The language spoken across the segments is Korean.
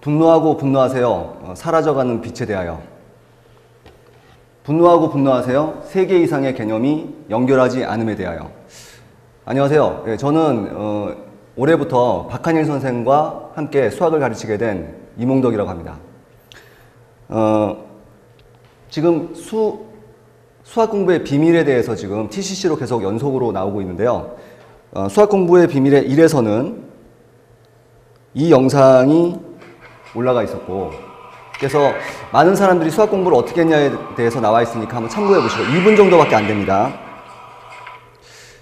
분노하고 분노하세요. 사라져가는 빛에 대하여. 분노하고 분노하세요. 3개 이상의 개념이 연결하지 않음에 대하여. 안녕하세요. 저는 올해부터 박한일 선생과 함께 수학을 가르치게 된 이몽덕이라고 합니다. 지금 수학 공부의 비밀에 대해서 지금 TCC로 계속 연속으로 나오고 있는데요. 수학 공부의 비밀의 1에서는 이 영상이 올라가 있었고, 그래서 많은 사람들이 수학 공부를 어떻게 했냐에 대해서 나와 있으니까 한번 참고해 보시고, 2분 정도밖에 안 됩니다.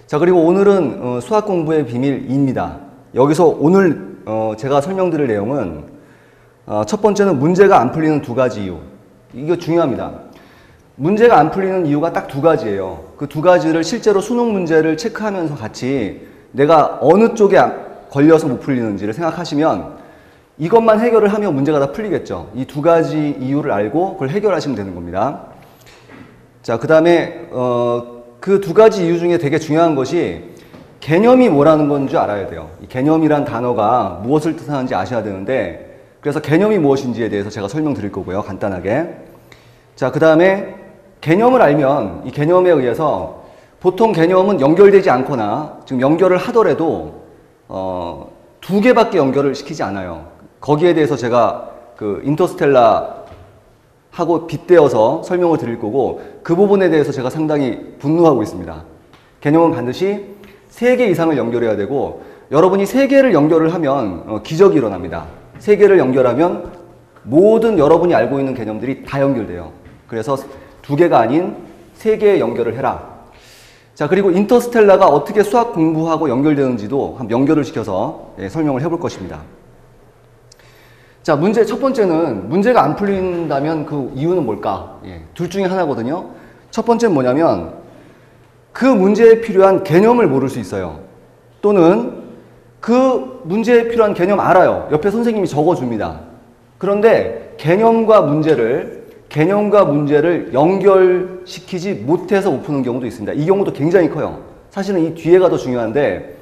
자, 그리고 오늘은 수학 공부의 비밀 2입니다. 여기서 오늘 제가 설명드릴 내용은 첫 번째는 문제가 안 풀리는 2가지 이유. 이거 중요합니다. 문제가 안 풀리는 이유가 딱 2가지예요. 그 2가지를 실제로 수능 문제를 체크하면서 같이 내가 어느 쪽에 걸려서 못 풀리는지를 생각하시면 이것만 해결을 하면 문제가 다 풀리겠죠. 이 2가지 이유를 알고 그걸 해결하시면 되는 겁니다. 자, 그 다음에 그 2가지 이유 중에 되게 중요한 것이 개념이 뭐라는 건 줄 알아야 돼요. 이 개념이란 단어가 무엇을 뜻하는지 아셔야 되는데, 그래서 개념이 무엇인지에 대해서 제가 설명드릴 거고요. 간단하게. 자, 그 다음에 개념을 알면 이 개념에 의해서 보통 개념은 연결되지 않거나 지금 연결을 하더라도 2개밖에 연결을 시키지 않아요. 거기에 대해서 제가 그 인터스텔라 하고 빗대어서 설명을 드릴 거고, 그 부분에 대해서 제가 상당히 분노하고 있습니다. 개념은 반드시 3개 이상을 연결해야 되고, 여러분이 3개를 연결을 하면 기적이 일어납니다. 3개를 연결하면 모든 여러분이 알고 있는 개념들이 다 연결돼요. 그래서 2개가 아닌 3개의 연결을 해라. 자, 그리고 인터스텔라가 어떻게 수학 공부하고 연결되는지도 한번 연결을 시켜서 설명을 해볼 것입니다. 자, 첫 번째는 문제가 안 풀린다면 그 이유는 뭘까? 둘 중에 하나거든요. 첫 번째는 뭐냐면 그 문제에 필요한 개념을 모를 수 있어요. 또는 그 문제에 필요한 개념 알아요. 옆에 선생님이 적어줍니다. 그런데 개념과 문제를 연결시키지 못해서 못 푸는 경우도 있습니다. 이 경우도 굉장히 커요. 사실은 이 뒤에가 더 중요한데,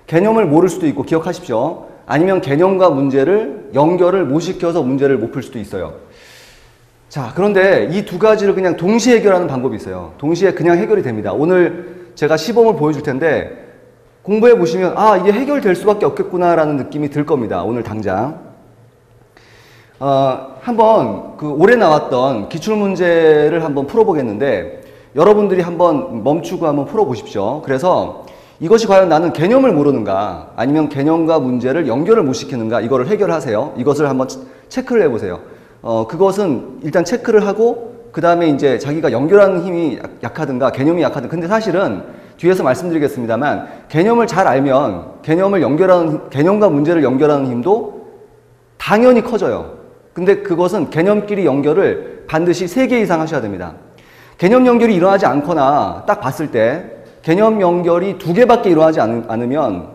개념을 모를 수도 있고, 기억하십시오. 아니면 개념과 문제를 연결을 못 시켜서 문제를 못 풀 수도 있어요. 자, 그런데 이 2가지를 그냥 동시에 해결하는 방법이 있어요. 동시에 그냥 해결이 됩니다. 오늘 제가 시범을 보여줄 텐데 공부해 보시면 이게 해결될 수밖에 없겠구나라는 느낌이 들 겁니다. 오늘 당장. 한번 그 올해 나왔던 기출문제를 한번 풀어보겠는데, 여러분들이 한번 멈추고 한번 풀어보십시오. 그래서 이것이 과연 나는 개념을 모르는가, 아니면 개념과 문제를 연결을 못 시키는가, 이거를 해결하세요. 이것을 한번 체크를 해보세요. 그것은 일단 체크를 하고, 그 다음에 이제 자기가 연결하는 힘이 약하든가, 개념이 약하든가. 근데 사실은 뒤에서 말씀드리겠습니다만, 개념을 잘 알면 개념과 문제를 연결하는 힘도 당연히 커져요. 근데 그것은 개념끼리 연결을 반드시 3개 이상 하셔야 됩니다. 개념 연결이 일어나지 않거나 딱 봤을 때 개념 연결이 2개밖에 일어나지 않으면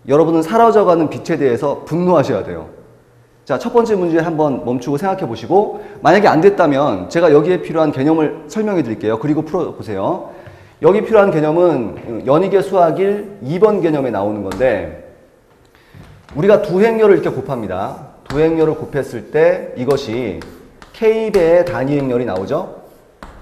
여러분은 사라져가는 빛에 대해서 분노하셔야 돼요. 자, 첫 번째 문제 한번 멈추고 생각해 보시고, 만약에 안 됐다면 제가 여기에 필요한 개념을 설명해 드릴게요. 그리고 풀어보세요. 여기 필요한 개념은 연희계 수학일 2번 개념에 나오는 건데, 우리가 두행렬을 이렇게 곱합니다. 두행렬을 곱했을 때 이것이 K배의 단위행렬이 나오죠.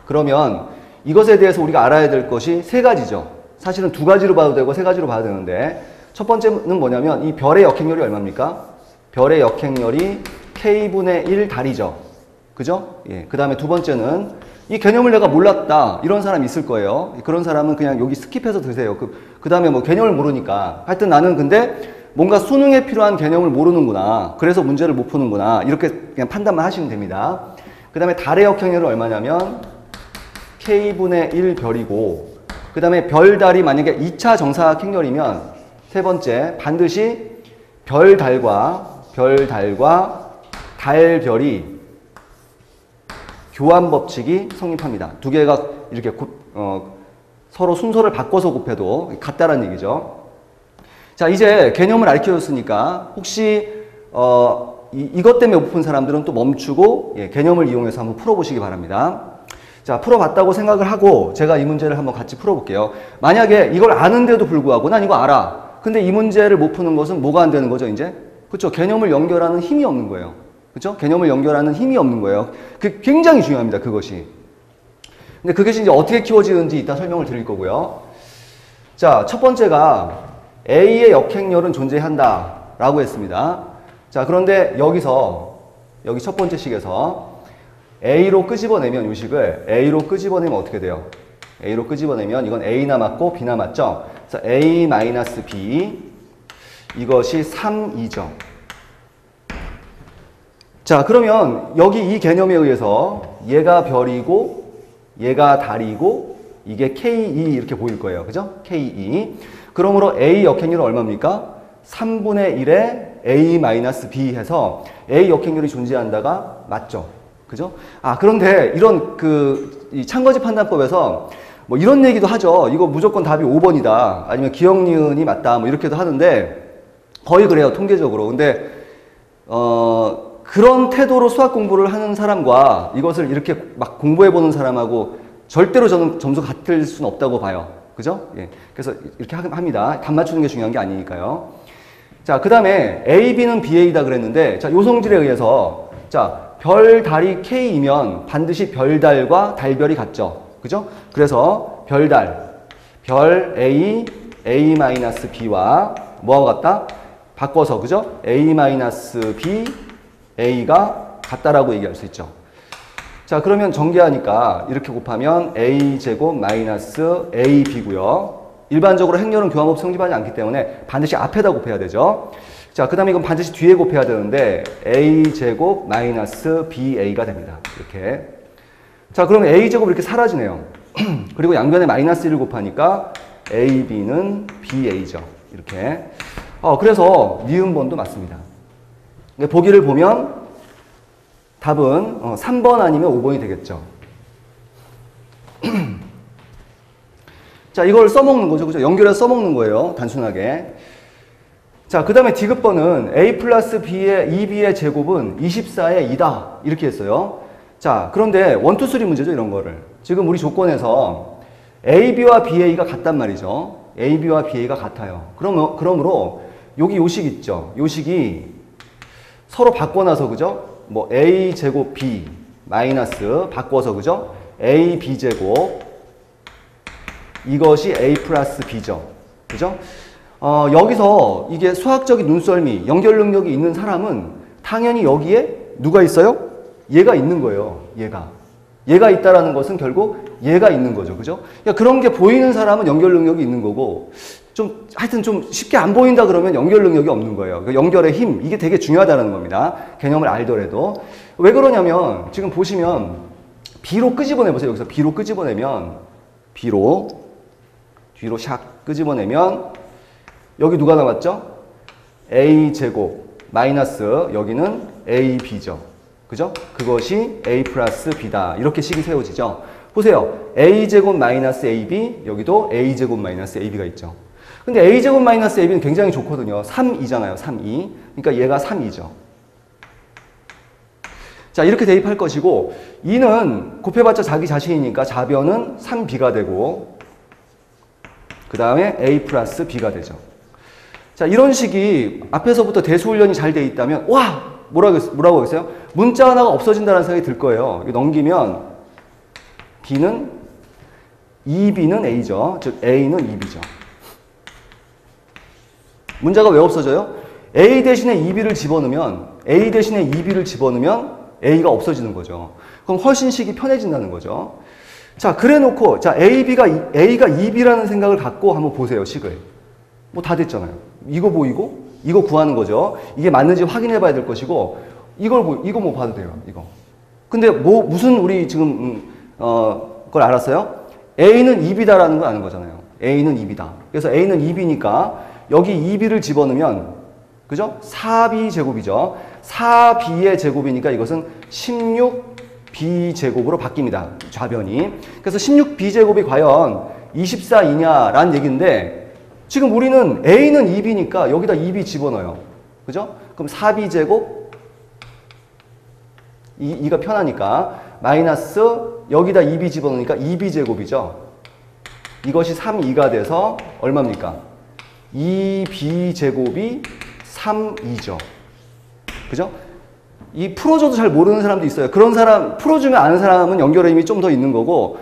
그러면 이것에 대해서 우리가 알아야 될 것이 3가지죠. 사실은 2가지로 봐도 되고 3가지로 봐도 되는데, 첫 번째는 뭐냐면 이 별의 역행렬이 얼마입니까? 별의 역행렬이 K분의 1 달이죠. 그죠? 그 다음에 2번째는 이 개념을 내가 몰랐다, 이런 사람 있을 거예요. 그런 사람은 그냥 여기 스킵해서 드세요. 그 다음에 뭐 개념을 모르니까. 하여튼 나는 근데 뭔가 수능에 필요한 개념을 모르는구나, 그래서 문제를 못 푸는구나, 이렇게 그냥 판단만 하시면 됩니다. 그 다음에 달의 역행렬은 얼마냐면 K분의 1 별이고, 그 다음에 별달이 만약에 2차 정사각 행렬이면 세 번째, 반드시 별달과 달별이 교환 법칙이 성립합니다. 2개가 이렇게 서로 순서를 바꿔서 곱해도 같다라는 얘기죠. 자, 이제 개념을 알려줬으니까 혹시 이것 때문에 못 푼 사람들은 또 멈추고 개념을 이용해서 한번 풀어보시기 바랍니다. 자, 풀어봤다고 생각을 하고 제가 이 문제를 한번 같이 풀어볼게요. 만약에 이걸 아는데도 불구하고 난 이거 알아. 근데 이 문제를 못 푸는 것은 뭐가 안 되는 거죠, 이제? 그렇죠? 개념을 연결하는 힘이 없는 거예요. 그렇죠? 개념을 연결하는 힘이 없는 거예요. 그 굉장히 중요합니다. 그것이. 근데 그것이 이제 어떻게 키워지는지 이따 설명을 드릴 거고요. 자, 첫 번째가 A의 역행렬은 존재한다 라고 했습니다. 자, 그런데 여기 첫 번째 식에서 A로 끄집어내면 요 식을 A로 끄집어내면 어떻게 돼요? A로 끄집어내면 이건 A나 맞고 B나 맞죠? 그래서 A-B 이것이 3이죠. 자, 그러면 여기 이 개념에 의해서 얘가 별이고 얘가 달이고 이게 K2 이렇게 보일 거예요. 그죠? K2. 그러므로 A 역행률은 얼마입니까? 3분의 1에 A-B 해서 A 역행률이 존재한다가 맞죠. 그죠? 아, 그런데 이런 이 참거짓 판단법에서 뭐 이런 얘기도 하죠. 이거 무조건 답이 5번이다. 아니면 기억니은이 맞다. 뭐 이렇게도 하는데 거의 그래요. 통계적으로. 근데 그런 태도로 수학 공부를 하는 사람과 이것을 이렇게 막 공부해보는 사람하고 절대로 저는 점수 같을 수는 없다고 봐요. 그죠? 예. 그래서 이렇게 합니다. 답 맞추는 게 중요한 게 아니니까요. 자, 그 다음에 A, B는 BA다 그랬는데, 자, 요 성질에 의해서, 자, 별, 달이 K이면 반드시 별달과 달별이 같죠. 그죠? 그래서 별달, 별 A, A-B와 뭐하고 같다? 바꿔서, 그죠? A-B, A가 같다라고 얘기할 수 있죠. 자, 그러면 전개하니까 이렇게 곱하면 A제곱 마이너스 AB고요. 일반적으로 행렬은 교환법 성립하지 않기 때문에 반드시 앞에다 곱해야 되죠. 자, 그 다음에 이건 반드시 뒤에 곱해야 되는데 A제곱 마이너스 BA가 됩니다. 이렇게. 자, 그러면 A제곱 이렇게 사라지네요. 그리고 양변에 마이너스 1을 곱하니까 AB는 BA죠. 이렇게. 그래서 니은번도 맞습니다. 보기를 보면 답은 3번 아니면 5번이 되겠죠. 자, 이걸 써먹는 거죠. 그죠? 연결해서 써먹는 거예요. 단순하게. 자, 그 다음에 디귿번은 A 플러스 B의 2B의 제곱은 24의 2다. 이렇게 했어요. 자, 그런데 1, 2, 3 문제죠. 이런 거를. 지금 우리 조건에서 AB와 BA가 같단 말이죠. AB와 BA가 같아요. 그러므로 여기 요식 있죠. 요식이 서로 바꿔놔서, 그죠? 뭐 A 제곱 B 마이너스 바꿔서, 그죠? A B 제곱 이것이 A 플러스 B죠. 그죠? 여기서 이게 수학적인 눈썰미, 연결 능력이 있는 사람은 당연히 여기에 누가 있어요? 얘가 있는 거예요. 얘가 있다라는 것은 결국 얘가 있는 거죠. 그죠? 그러니까 그런 게 보이는 사람은 연결 능력이 있는 거고, 하여튼 좀 쉽게 안 보인다 그러면 연결 능력이 없는 거예요. 그러니까 연결의 힘, 이게 되게 중요하다는 겁니다. 개념을 알더라도. 왜 그러냐면, 지금 보시면, B로 끄집어내보세요. 여기서 B로 끄집어내면, B로, 뒤로 샥 끄집어내면, 여기 누가 남았죠? A제곱, 마이너스, 여기는 AB죠. 그죠? 그것이 A 플러스 B다. 이렇게 식이 세워지죠. 보세요. A제곱 마이너스 AB, 여기도 A제곱 마이너스 AB가 있죠. 근데 A제곱 마이너스 AB는 굉장히 좋거든요. 3이잖아요. 3이. 그러니까 얘가 3이죠. 자, 이렇게 대입할 것이고, 2는 곱해봤자 자기 자신이니까 좌변은 3B가 되고, 그 다음에 A 플러스 B가 되죠. 자, 이런 식이 앞에서부터 대수훈련이 잘 돼 있다면, 와! 뭐라고 하겠어요? 문자 하나가 없어진다는 생각이 들 거예요. 이거 넘기면, B는, 2B는 A죠. 즉, A는 2B죠. 문자가 왜 없어져요? A 대신에 2B를 집어넣으면 A가 없어지는 거죠. 그럼 훨씬 식이 편해진다는 거죠. 자, 그래 놓고, 자, A가 2B라는 생각을 갖고 한번 보세요, 식을. 뭐 다 됐잖아요. 이거 보이고, 이거 구하는 거죠. 이게 맞는지 확인해 봐야 될 것이고, 이거 뭐 봐도 돼요, 이거. 근데 무슨 우리 지금, 그걸 알았어요? A는 2B다라는 걸 아는 거잖아요. A는 2B다. 그래서 A는 2B니까, 여기 2B를 집어넣으면, 그죠? 4B 제곱이죠. 4B의 제곱이니까 이것은 16B 제곱으로 바뀝니다. 좌변이. 그래서 16B 제곱이 과연 24이냐라는 얘기인데, 지금 우리는 A는 2B니까 여기다 2B 집어넣어요. 그죠? 그럼 4B 제곱, 2가 편하니까, 마이너스, 여기다 2B 집어넣으니까 2B 제곱이죠. 이것이 3, 2가 돼서 얼마입니까? 2B 제곱이 3, 2죠. 그죠? 이 풀어줘도 잘 모르는 사람도 있어요. 그런 사람, 풀어주면 아는 사람은 연결의 힘이 좀 더 있는 거고,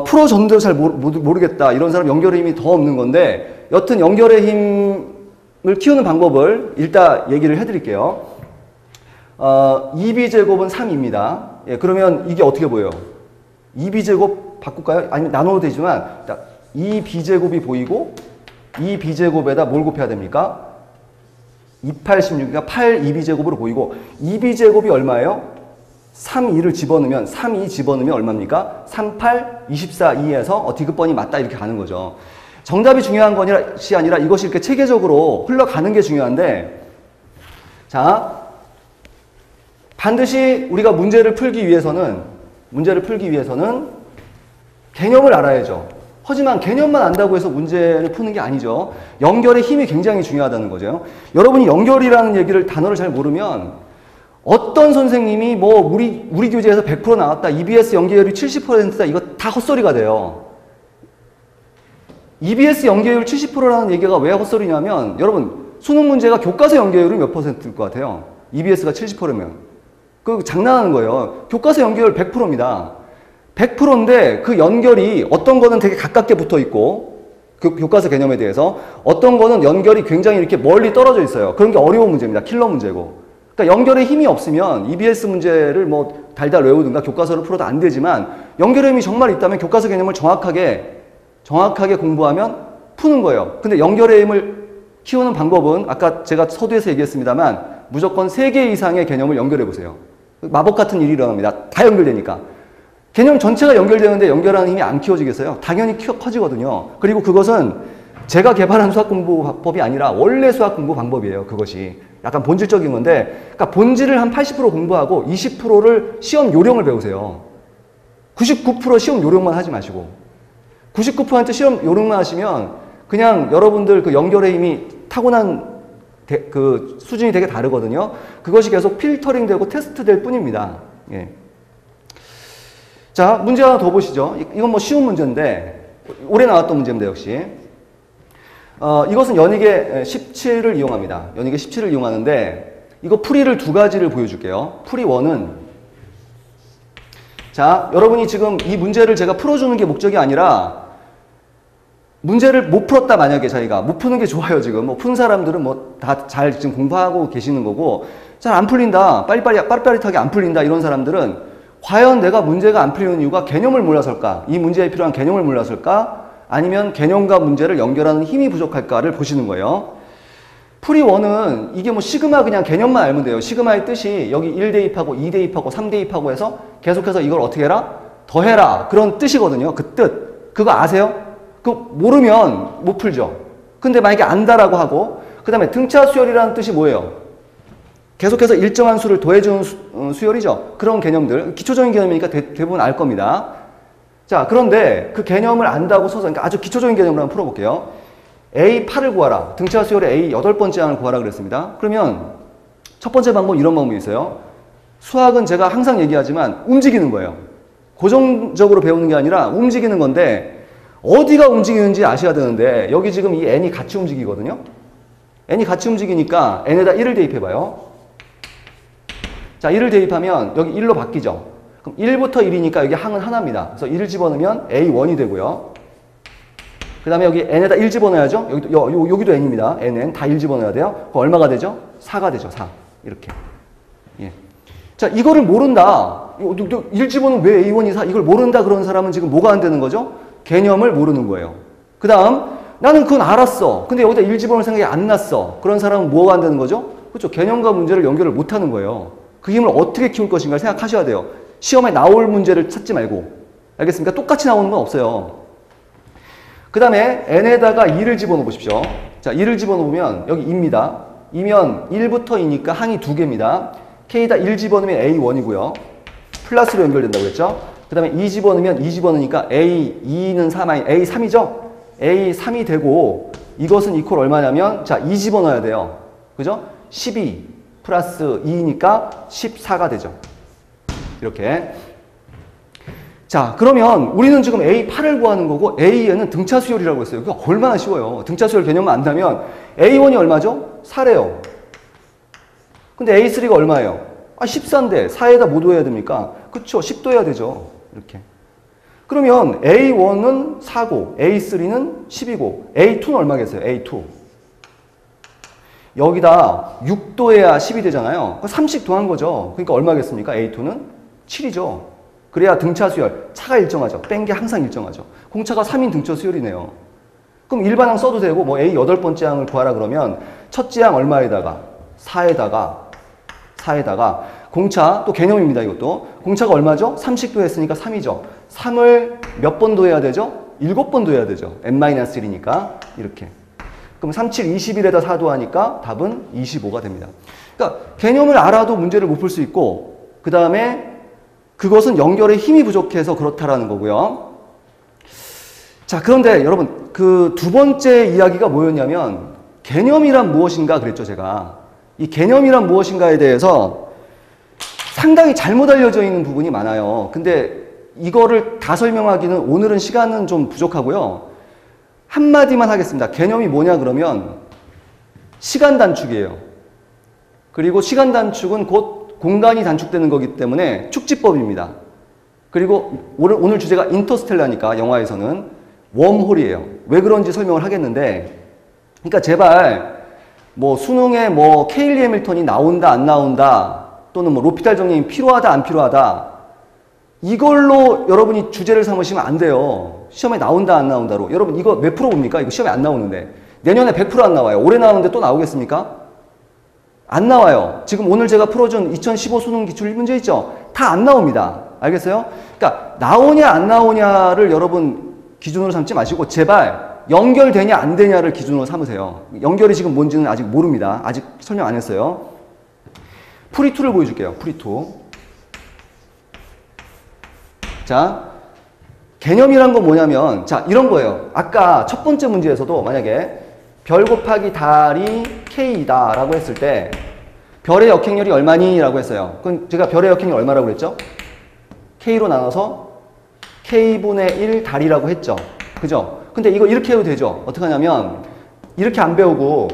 풀어줬는데도 잘 모르겠다. 이런 사람 연결의 힘이 더 없는 건데, 여튼 연결의 힘을 키우는 방법을 일단 얘기를 해드릴게요. 2b제곱은 3입니다. 예, 그러면 이게 어떻게 보여요? 2b제곱 바꿀까요? 아니면 나눠도 되지만, 2b제곱이 보이고, 2b제곱에다 뭘 곱해야 됩니까? 286이니까 8 2b제곱으로 보이고 2b제곱이 얼마예요? 3, 2를 집어넣으면 3, 2 집어넣으면 얼마입니까? 3, 8, 24, 2에서 디귿번이 맞다 이렇게 가는 거죠. 정답이 중요한 것이 아니라 이것이 이렇게 체계적으로 흘러가는 게 중요한데 자 반드시 우리가 문제를 풀기 위해서는 개념을 알아야죠. 하지만 개념만 안다고 해서 문제를 푸는 게 아니죠. 연결의 힘이 굉장히 중요하다는 거죠. 여러분이 연결이라는 얘기를 단어를 잘 모르면 어떤 선생님이 뭐 우리 교재에서 100% 나왔다. EBS 연계율이 70%다. 이거 다 헛소리가 돼요. EBS 연계율 70%라는 얘기가 왜 헛소리냐면 여러분 수능 문제가 교과서 연계율은 몇 %일 것 같아요? EBS가 70%면. 그 장난하는 거예요. 교과서 연계율 100%입니다. 100%인데 그 연결이 어떤 거는 되게 가깝게 붙어 있고 그 교과서 개념에 대해서 어떤 거는 연결이 굉장히 이렇게 멀리 떨어져 있어요. 그런 게 어려운 문제입니다. 킬러 문제고. 그러니까 연결에 힘이 없으면 EBS 문제를 뭐 달달 외우든가 교과서를 풀어도 안 되지만 연결의 힘이 정말 있다면 교과서 개념을 정확하게 공부하면 푸는 거예요. 근데 연결의 힘을 키우는 방법은 아까 제가 서두에서 얘기했습니다만 무조건 3개 이상의 개념을 연결해 보세요. 마법 같은 일이 일어납니다. 다 연결되니까. 개념 전체가 연결되는데 연결하는 힘이 안 키워지겠어요? 당연히 커지거든요. 그리고 그것은 제가 개발한 수학 공부 방법이 아니라 원래 수학 공부 방법이에요. 그것이. 약간 본질적인 건데 그러니까 본질을 한 80% 공부하고 20%를 시험 요령을 배우세요. 99% 시험 요령만 하지 마시고 99% 시험 요령만 하시면 그냥 여러분들 그 연결의 힘이 타고난 그 수준이 되게 다르거든요. 그것이 계속 필터링 되고 테스트 될 뿐입니다. 예. 자, 문제 하나 더 보시죠. 이건 뭐 쉬운 문제인데, 올해 나왔던 문제입니다, 역시. 이것은 연익의 17을 이용합니다. 연익의 17을 이용하는데, 이거 풀이를 2가지를 보여줄게요. 풀이 1은, 자, 여러분이 지금 이 문제를 제가 풀어주는 게 목적이 아니라, 문제를 못 풀었다, 만약에 자기가. 못 푸는 게 좋아요, 지금. 뭐, 푼 사람들은 뭐, 다 잘 지금 공부하고 계시는 거고, 잘 안 풀린다, 빠릿빠릿하게 안 풀린다, 이런 사람들은 과연 내가 문제가 안 풀리는 이유가 개념을 몰라서일까? 이 문제에 필요한 개념을 몰라서일까? 아니면 개념과 문제를 연결하는 힘이 부족할까를 보시는 거예요. 풀이 1은 이게 뭐 시그마 그냥 개념만 알면 돼요. 시그마의 뜻이 여기 1 대입하고 2 대입하고 3 대입하고 해서 계속해서 이걸 어떻게 해라? 더해라. 그런 뜻이거든요. 그 뜻. 그거 아세요? 그거 모르면 못 풀죠. 근데 만약에 안다라고 하고 그 다음에 등차 수열이라는 뜻이 뭐예요? 계속해서 일정한 수를 더해주는 수열이죠. 그런 개념들, 기초적인 개념이니까 대부분 알 겁니다. 자, 그런데 그 개념을 안다고 서서, 그러니까 아주 기초적인 개념으로 한번 풀어볼게요. A8을 구하라. 등차 수열의 A8번째 항을 구하라 그랬습니다. 그러면 첫 번째 방법 이런 방법이 있어요. 수학은 제가 항상 얘기하지만 움직이는 거예요. 고정적으로 배우는 게 아니라 움직이는 건데 어디가 움직이는지 아셔야 되는데 여기 지금 이 n이 같이 움직이거든요. n이 같이 움직이니까 n에다 1을 대입해봐요. 자, 1을 대입하면 여기 1로 바뀌죠. 그럼 1부터 1이니까 여기 항은 하나입니다. 그래서 1을 집어넣으면 A1이 되고요. 그 다음에 여기 n에다 1 집어넣어야죠. 여기도 n입니다. nn 다 1 집어넣어야 돼요. 그럼 얼마가 되죠? 4가 되죠. 4. 이렇게. 예. 자, 이거를 모른다. 1 집어넣으면 왜 A1이 4? 이걸 모른다 그런 사람은 지금 뭐가 안 되는 거죠? 개념을 모르는 거예요. 그 다음 나는 그건 알았어. 근데 여기다 1 집어넣을 생각이 안 났어. 그런 사람은 뭐가 안 되는 거죠? 그렇죠. 개념과 문제를 연결을 못 하는 거예요. 그 힘을 어떻게 키울 것인가를 생각하셔야 돼요. 시험에 나올 문제를 찾지 말고. 알겠습니까? 똑같이 나오는 건 없어요. 그 다음에 n에다가 2를 집어넣어 보십시오. 자, 2를 집어넣으면 여기 2입니다. 2면 1부터 2니까 항이 2개입니다. k에다 1 집어넣으면 a1이고요. 플러스로 연결된다고 했죠. 그 다음에 2 집어넣으면 2 집어넣으니까 a2는 3, a3이죠? a3이 되고 이것은 이퀄 얼마냐면 자, 2 집어넣어야 돼요. 그죠? 12 플러스 2니까 14가 되죠. 이렇게. 자, 그러면 우리는 지금 A8을 구하는 거고 A에는 등차 수열이라고 했어요. 그거 얼마나 쉬워요. 등차 수열 개념만 안다면 A1이 얼마죠? 4래요. 근데 A3가 얼마예요? 14인데 4에다 뭐 둬야 됩니까? 그쵸? 10 둬야 되죠. 이렇게. 그러면 A1은 4고 A3는 10이고 A2는 얼마겠어요? A2. 여기다 6 더해야 10이 되잖아요. 30 더한 거죠. 그러니까 얼마겠습니까? A2는 7이죠. 그래야 등차 수열, 차가 일정하죠. 뺀 게 항상 일정하죠. 공차가 3인 등차 수열이네요. 그럼 일반항 써도 되고 뭐 A 8번째 항을 구하라 그러면 첫째 항 얼마에다가 4에다가 공차 또 개념입니다. 이것도 공차가 얼마죠? 30도 했으니까 3이죠. 3을 몇 번 더해야 되죠? 7번 더해야 되죠. n-1이니까 이렇게. 그럼 3, 7, 21에다 4 더하니까 답은 25가 됩니다. 그러니까 개념을 알아도 문제를 못 풀 수 있고 그 다음에 그것은 연결에 힘이 부족해서 그렇다라는 거고요. 자, 그런데 여러분 그 두 번째 이야기가 뭐였냐면 개념이란 무엇인가 그랬죠, 제가. 이 개념이란 무엇인가에 대해서 상당히 잘못 알려져 있는 부분이 많아요. 근데 이거를 다 설명하기는 오늘은 시간은 좀 부족하고요. 한마디만 하겠습니다. 개념이 뭐냐 그러면 시간 단축이에요. 그리고 시간 단축은 곧 공간이 단축되는 거기 때문에 축지법입니다. 그리고 오늘 주제가 인터스텔라니까 영화에서는 웜홀이에요. 왜 그런지 설명을 하겠는데, 그러니까 제발 뭐 수능에 뭐 케일리 해밀턴이 나온다 안 나온다 또는 뭐 로피탈 정리이 필요하다 안 필요하다 이걸로 여러분이 주제를 삼으시면 안 돼요. 시험에 나온다 안 나온다로. 여러분 이거 몇 프로 봅니까? 이거 시험에 안 나오는데. 내년에 100% 안 나와요. 올해 나오는데 또 나오겠습니까? 안 나와요. 지금 오늘 제가 풀어준 2015 수능 기출 1문제 있죠? 다 안 나옵니다. 알겠어요? 그러니까 나오냐 안 나오냐를 여러분 기준으로 삼지 마시고 제발 연결되냐 안 되냐를 기준으로 삼으세요. 연결이 지금 뭔지는 아직 모릅니다. 아직 설명 안 했어요. 프리2를 보여줄게요. 프리2. 자, 개념이란 건 뭐냐면 자, 이런 거예요. 아까 첫 번째 문제에서도 만약에 별 곱하기 달이 K이다 라고 했을 때 별의 역행렬이 얼마니? 라고 했어요. 그럼 제가 별의 역행렬 얼마라고 그랬죠? K로 나눠서 K분의 1 달이라고 했죠. 그죠? 근데 이거 이렇게 해도 되죠. 어떻게 하냐면 이렇게 안 배우고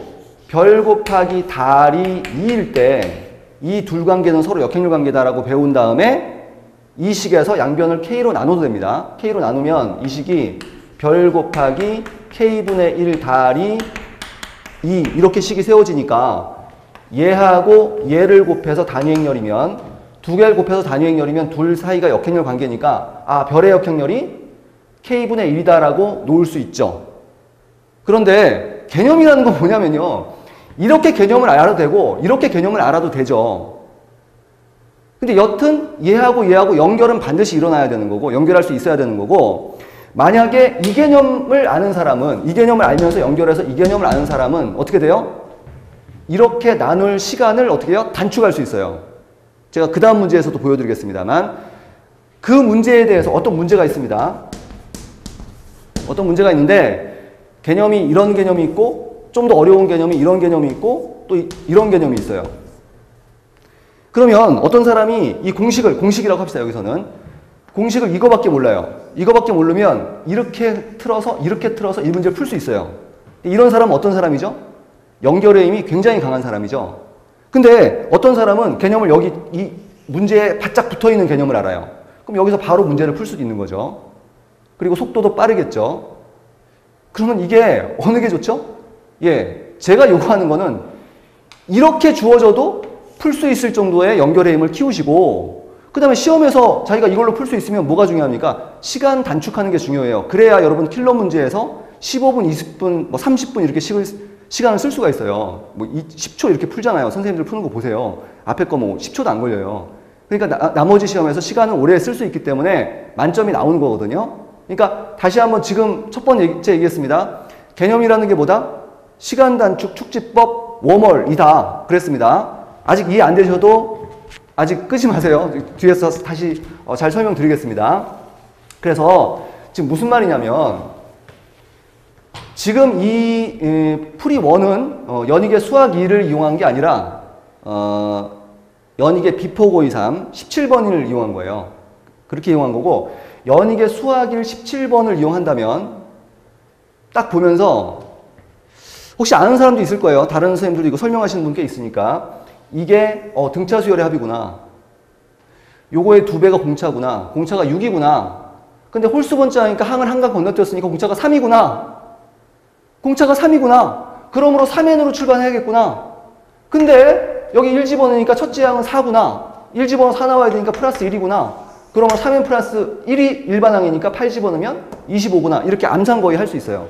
별 곱하기 달이 2일 때 이 둘 관계는 서로 역행렬 관계다라고 배운 다음에 이 식에서 양변을 K로 나눠도 됩니다. K로 나누면 이 식이 별 곱하기 K분의 1 달이 2 이렇게 식이 세워지니까 얘하고 얘를 곱해서 단위행렬이면 두 개를 곱해서 단위행렬이면 둘 사이가 역행렬 관계니까 아 별의 역행렬이 K분의 1이다라고 놓을 수 있죠. 그런데 개념이라는 건 뭐냐면요. 이렇게 개념을 알아도 되고 이렇게 개념을 알아도 되죠. 근데 여튼 얘하고 얘하고 연결은 반드시 일어나야 되는 거고 연결할 수 있어야 되는 거고 만약에 이 개념을 아는 사람은 이 개념을 알면서 연결해서 이 개념을 아는 사람은 어떻게 돼요? 이렇게 나눌 시간을 어떻게 해요? 단축할 수 있어요. 제가 그 다음 문제에서도 보여드리겠습니다만 그 문제에 대해서 어떤 문제가 있습니다. 어떤 문제가 있는데 개념이 이런 개념이 있고 좀 더 어려운 개념이 이런 개념이 있고 또 이런 개념이 있어요. 그러면 어떤 사람이 이 공식이라고 합시다. 여기서는 공식을 이거밖에 몰라요. 이거밖에 모르면 이렇게 틀어서 이 문제를 풀 수 있어요. 이런 사람은 어떤 사람이죠? 연결의 힘이 굉장히 강한 사람이죠. 근데 어떤 사람은 개념을 여기 이 문제에 바짝 붙어있는 개념을 알아요. 그럼 여기서 바로 문제를 풀 수도 있는 거죠. 그리고 속도도 빠르겠죠. 그러면 이게 어느 게 좋죠? 예, 제가 요구하는 거는 이렇게 주어져도 풀 수 있을 정도의 연결의 힘을 키우시고 그 다음에 시험에서 자기가 이걸로 풀 수 있으면 뭐가 중요합니까? 시간 단축하는 게 중요해요. 그래야 여러분 킬러 문제에서 15분, 20분, 뭐 30분 이렇게 시간을 쓸 수가 있어요. 뭐 10초 이렇게 풀잖아요. 선생님들 푸는 거 보세요. 앞에 거 뭐 10초도 안 걸려요. 그러니까 나머지 시험에서 시간을 오래 쓸 수 있기 때문에 만점이 나오는 거거든요. 그러니까 다시 한번 지금 첫 번째 얘기했습니다. 개념이라는 게 뭐다? 시간 단축 축지법 웜홀이다. 그랬습니다. 아직 이해 안 되셔도 아직 끄지 마세요. 뒤에서 다시 잘 설명드리겠습니다. 그래서 지금 무슨 말이냐면 지금 이 풀이1은 연익의 수학 2를 이용한 게 아니라 연익의 비포 고이 3 17번을 이용한 거예요. 그렇게 이용한 거고 연익의 수학일 17번을 이용한다면 딱 보면서 혹시 아는 사람도 있을 거예요. 다른 선생님들도 이거 설명하시는 분 꽤 있으니까. 이게 등차수열의 합이구나. 요거의 2배가 공차구나. 공차가 6이구나. 근데 홀수번자니까 항을 한강 건너뛰었으니까 공차가 3이구나. 공차가 3이구나. 그러므로 3n으로 출발해야겠구나. 근데 여기 1 집어넣으니까 첫째 항은 4구나. 1 집어넣어 4 나와야 되니까 플러스 1이구나. 그러면 3n 플러스 1이 일반항이니까 8 집어넣으면 25구나. 이렇게 암산 거의 할 수 있어요.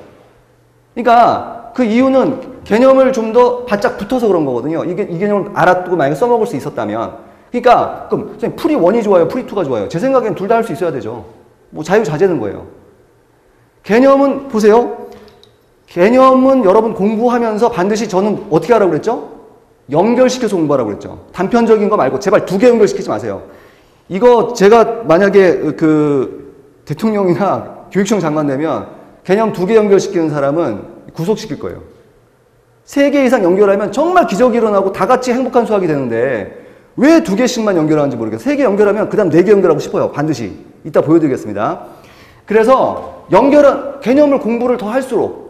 그러니까 그 이유는 개념을 좀 더 바짝 붙어서 그런 거거든요. 이 개념을 알아두고 만약에 써먹을 수 있었다면. 그러니까 그럼 선생님 풀이 1이 좋아요? 풀이 2가 좋아요? 제 생각엔 둘 다 할 수 있어야 되죠. 뭐 자유자재는 거예요. 개념은 보세요. 개념은 여러분 공부하면서 반드시 저는 어떻게 하라고 그랬죠? 연결시켜서 공부하라고 그랬죠. 단편적인 거 말고 제발 2개 연결시키지 마세요. 이거 제가 만약에 그 대통령이나 교육청 장관 되면 개념 2개 연결시키는 사람은 구속시킬 거예요. 3개 이상 연결하면 정말 기적이 일어나고 다 같이 행복한 수학이 되는데 왜 2개씩만 연결하는지 모르겠어요. 3개 연결하면 그 다음 4개 연결하고 싶어요. 반드시. 이따 보여드리겠습니다. 그래서 개념을 공부를 더 할수록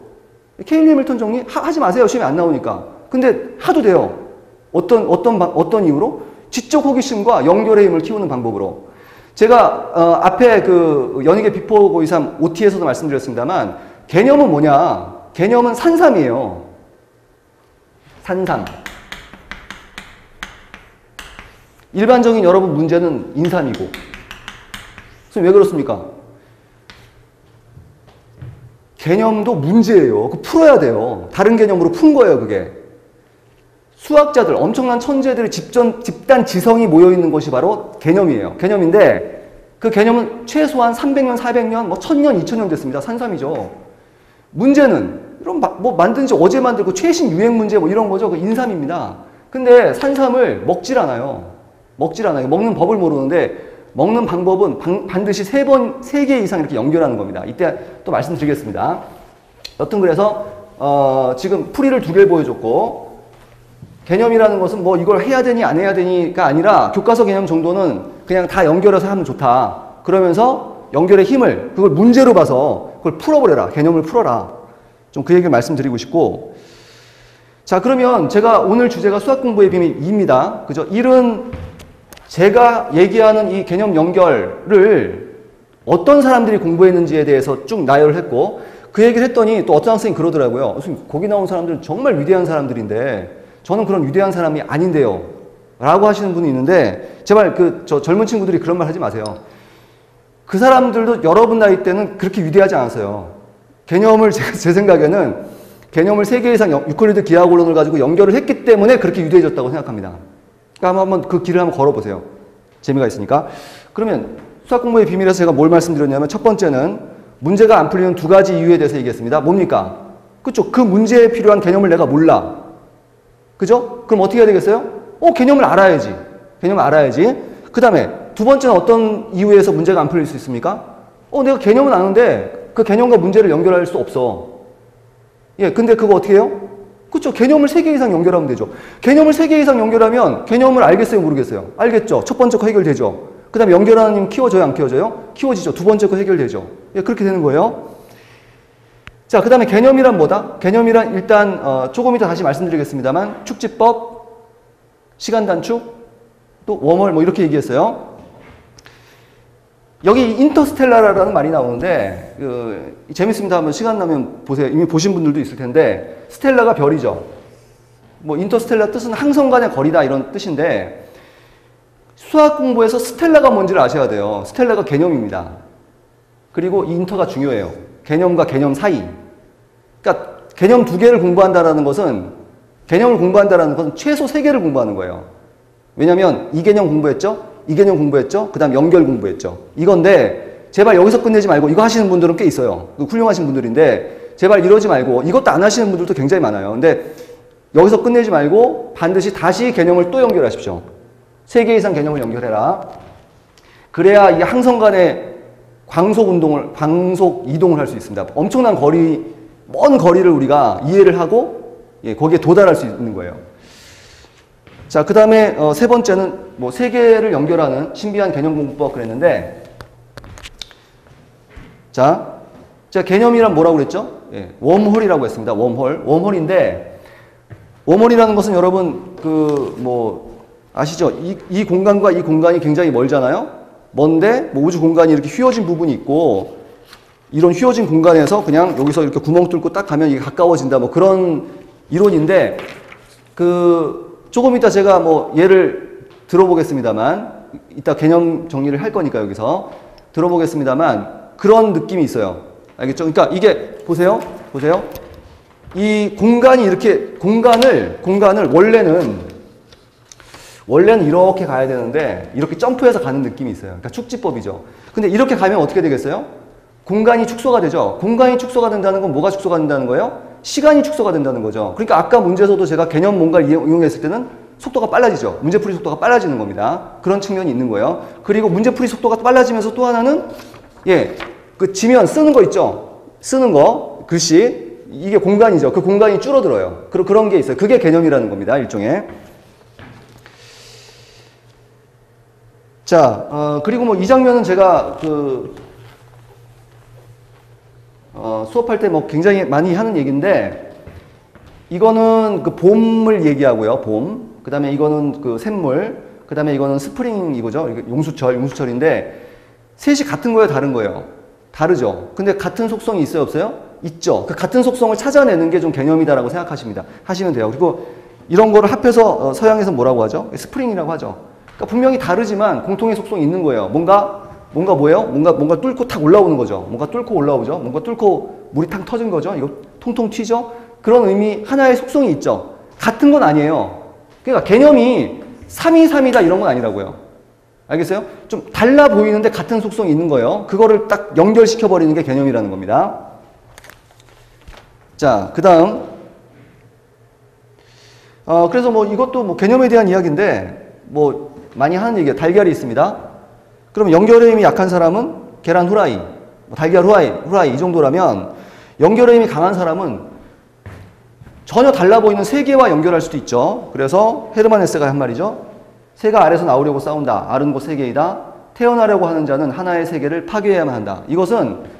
케일리 해밀턴 정리 하지 마세요. 시험에 안 나오니까. 근데 하도 돼요. 어떤 이유로? 지적 호기심과 연결의 힘을 키우는 방법으로. 제가 앞에 그 연익의 비포 고23 OT에서도 말씀드렸습니다만 개념은 뭐냐? 개념은 산삼이에요. 산삼. 일반적인 여러분 문제는 인삼이고. 그래서 왜 그렇습니까? 개념도 문제예요. 그거 풀어야 돼요. 다른 개념으로 푼 거예요, 그게. 수학자들, 엄청난 천재들의 집단 지성이 모여있는 것이 바로 개념이에요. 개념인데 그 개념은 최소한 300년, 400년, 뭐 1000년, 2000년 됐습니다. 산삼이죠. 문제는 이런 뭐 만든 지 어제 만들고 최신 유행 문제 뭐 이런 거죠. 그 인삼입니다. 근데 산삼을 먹질 않아요. 먹는 법을 모르는데 먹는 방법은 반드시 3개 이상 이렇게 연결하는 겁니다. 이때 또 말씀드리겠습니다. 여튼 그래서 지금 풀이를 2개를 보여줬고 개념이라는 것은 뭐 이걸 해야 되니 안 해야 되니가 아니라 교과서 개념 정도는 그냥 다 연결해서 하면 좋다. 그러면서 연결의 힘을 그걸 문제로 봐서 그걸 풀어버려라. 개념을 풀어라. 좀 그 얘기를 말씀드리고 싶고. 자, 그러면 제가 오늘 주제가 수학 공부의 비밀 2입니다. 그죠? 1은 제가 얘기하는 이 개념 연결을 어떤 사람들이 공부했는지에 대해서 쭉 나열을 했고 그 얘기를 했더니 또 어떤 학생이 그러더라고요. 선생님, 거기 나온 사람들은 정말 위대한 사람들인데 저는 그런 위대한 사람이 아닌데요. 라고 하시는 분이 있는데 제발 저 젊은 친구들이 그런 말 하지 마세요. 그 사람들도 여러분 나이 때는 그렇게 위대하지 않았어요. 개념을 제 생각에는 개념을 3개 이상 유클리드 기하고론을 가지고 연결을 했기 때문에 그렇게 위대해졌다고 생각합니다. 그러니까 한번 그 길을 한번 걸어보세요. 재미가 있으니까. 그러면 수학 공부의 비밀에서 제가 뭘 말씀드렸냐면 첫 번째는 문제가 안 풀리는 2가지 이유에 대해서 얘기했습니다. 뭡니까? 그쵸? 그 문제에 필요한 개념을 내가 몰라. 그죠? 그럼 어떻게 해야 되겠어요? 개념을 알아야지. 개념을 알아야지. 그 다음에 2번째는 어떤 이유에서 문제가 안 풀릴 수 있습니까? 내가 개념은 아는데 그 개념과 문제를 연결할 수 없어. 예, 근데 그거 어떻게 해요? 그쵸? 개념을 3개 이상 연결하면 되죠. 개념을 3개 이상 연결하면 개념을 알겠어요? 모르겠어요? 알겠죠? 첫 번째 거 해결되죠? 그 다음에 연결하는 힘 키워져요? 안 키워져요? 키워지죠. 2번째 거 해결되죠. 예, 그렇게 되는 거예요. 자, 그 다음에 개념이란 뭐다? 개념이란 일단 조금 이따 다시 말씀드리겠습니다만 축지법, 시간 단축, 또 웜홀 뭐 이렇게 얘기했어요. 여기 인터스텔라라는 말이 나오는데 재밌습니다. 한번 시간 나면 보세요. 이미 보신 분들도 있을 텐데 스텔라가 별이죠. 뭐 인터스텔라 뜻은 항성간의 거리다 이런 뜻인데 수학 공부에서 스텔라가 뭔지를 아셔야 돼요. 스텔라가 개념입니다. 그리고 이 인터가 중요해요. 개념과 개념 사이. 그러니까 개념 2개를 공부한다는 것은 최소 3개를 공부하는 거예요. 왜냐하면 이 개념 공부했죠? 이 개념 공부했죠? 그 다음 연결 공부했죠? 이건데 제발 여기서 끝내지 말고 이거 하시는 분들은 꽤 있어요. 훌륭하신 분들인데 제발 이러지 말고 이것도 안 하시는 분들도 굉장히 많아요. 근데 여기서 끝내지 말고 반드시 다시 개념을 또 연결하십시오. 3개 이상 개념을 연결해라. 그래야 이 항성 간의 광속 이동을 할 수 있습니다. 엄청난 먼 거리를 우리가 이해를 하고 거기에 도달할 수 있는 거예요. 자, 그 다음에 3번째는 뭐 3개를 연결하는 신비한 개념 공부법 그랬는데 제가 개념이란 뭐라고 그랬죠? 예, 웜홀이라고 했습니다. 웜홀. 웜홀인데, 웜홀이라는 것은 여러분, 아시죠? 이 공간과 이 공간이 굉장히 멀잖아요? 먼데, 뭐 우주 공간이 이렇게 휘어진 부분이 있고, 이런 휘어진 공간에서 그냥 여기서 이렇게 구멍 뚫고 딱 가면 이게 가까워진다. 뭐 그런 이론인데, 조금 이따 제가 뭐 예를 들어보겠습니다만, 이따 개념 정리를 할 거니까 여기서 들어보겠습니다만, 그런 느낌이 있어요. 알겠죠? 그러니까 이게, 보세요. 이 공간이 이렇게, 공간을 원래는 이렇게 가야 되는데, 이렇게 점프해서 가는 느낌이 있어요. 그러니까 축지법이죠. 근데 이렇게 가면 어떻게 되겠어요? 공간이 축소가 되죠. 공간이 축소가 된다는 건 뭐가 축소가 된다는 거예요? 시간이 축소가 된다는 거죠. 그러니까 아까 문제에서도 제가 개념 뭔가를 이용했을 때는 속도가 빨라지죠. 문제풀이 속도가 빨라지는 겁니다. 그런 측면이 있는 거예요. 그리고 문제풀이 속도가 빨라지면서 또 하나는, 그 지면 쓰는 거 있죠. 쓰는 거, 글씨. 이게 공간이죠. 그 공간이 줄어들어요. 그런 게 있어요. 그게 개념이라는 겁니다. 일종의. 그리고 뭐 이 장면은 제가 수업할 때 뭐 굉장히 많이 하는 얘기인데, 이거는 그 봄을 얘기하고요. 봄. 그 다음에 이거는 그 샘물. 그 다음에 이거는 스프링 이거죠. 용수철인데, 셋이 같은 거예요? 다른 거예요? 다르죠. 근데 같은 속성이 있어요? 없어요? 있죠. 그 같은 속성을 찾아내는 게 좀 개념이다라고 하시면 돼요. 그리고 이런 거를 합해서 서양에서 뭐라고 하죠? 스프링이라고 하죠. 그러니까 분명히 다르지만 공통의 속성이 있는 거예요. 뭔가 뭐예요? 뭔가 뚫고 탁 올라오는 거죠. 뭔가 뚫고 올라오죠. 뭔가 뚫고 물이 탁 터진 거죠. 이거 통통 튀죠. 그런 의미, 하나의 속성이 있죠. 같은 건 아니에요. 그러니까 개념이 3이 이런 건 아니라고요. 알겠어요? 좀 달라 보이는데 같은 속성이 있는 거예요. 그거를 딱 연결시켜버리는 게 개념이라는 겁니다. 그 다음. 그래서 뭐 이것도 뭐 개념에 대한 이야기인데, 뭐 많이 하는 얘기예요. 달걀이 있습니다. 그럼 연결의 힘이 약한 사람은 계란 후라이, 뭐 달걀 후라이 이 정도라면, 연결의 힘이 강한 사람은 전혀 달라 보이는 세 개와 연결할 수도 있죠. 그래서 헤르만 헤세가 한 말이죠. 새가 알에서 나오려고 싸운다. 알은 곧 세계이다. 태어나려고 하는 자는 하나의 세계를 파괴해야만 한다. 이것은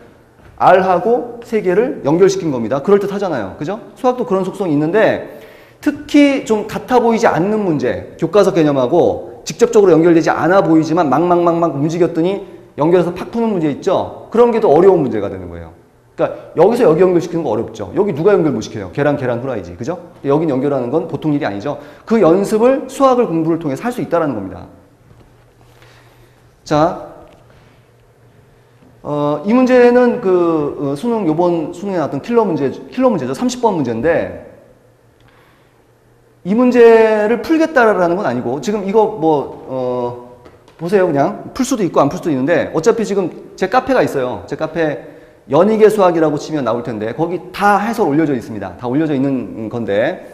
알하고 세계를 연결시킨 겁니다. 그럴듯하잖아요. 그죠? 수학도 그런 속성이 있는데, 특히 좀 같아 보이지 않는 문제, 교과서 개념하고 직접적으로 연결되지 않아 보이지만 막 움직였더니 연결해서 팍 푸는 문제 있죠? 그런 게 더 어려운 문제가 되는 거예요. 그러니까 여기서 여기 연결시키는 거 어렵죠. 여기 누가 연결 못 시켜요? 계란 후라이지. 그죠? 여긴 연결하는 건 보통 일이 아니죠. 그 연습을 수학을 공부를 통해서 할 수 있다는 겁니다. 이 문제는 요번 수능에 나왔던 킬러 문제죠. 30번 문제인데, 이 문제를 풀겠다라는 건 아니고, 지금 이거 보세요. 그냥 풀 수도 있고 안 풀 수도 있는데, 어차피 지금 제 카페가 있어요. 제 카페 연희계 수학이라고 치면 나올 텐데, 거기 다 해설 올려져 있습니다. 다 올려져 있는 건데,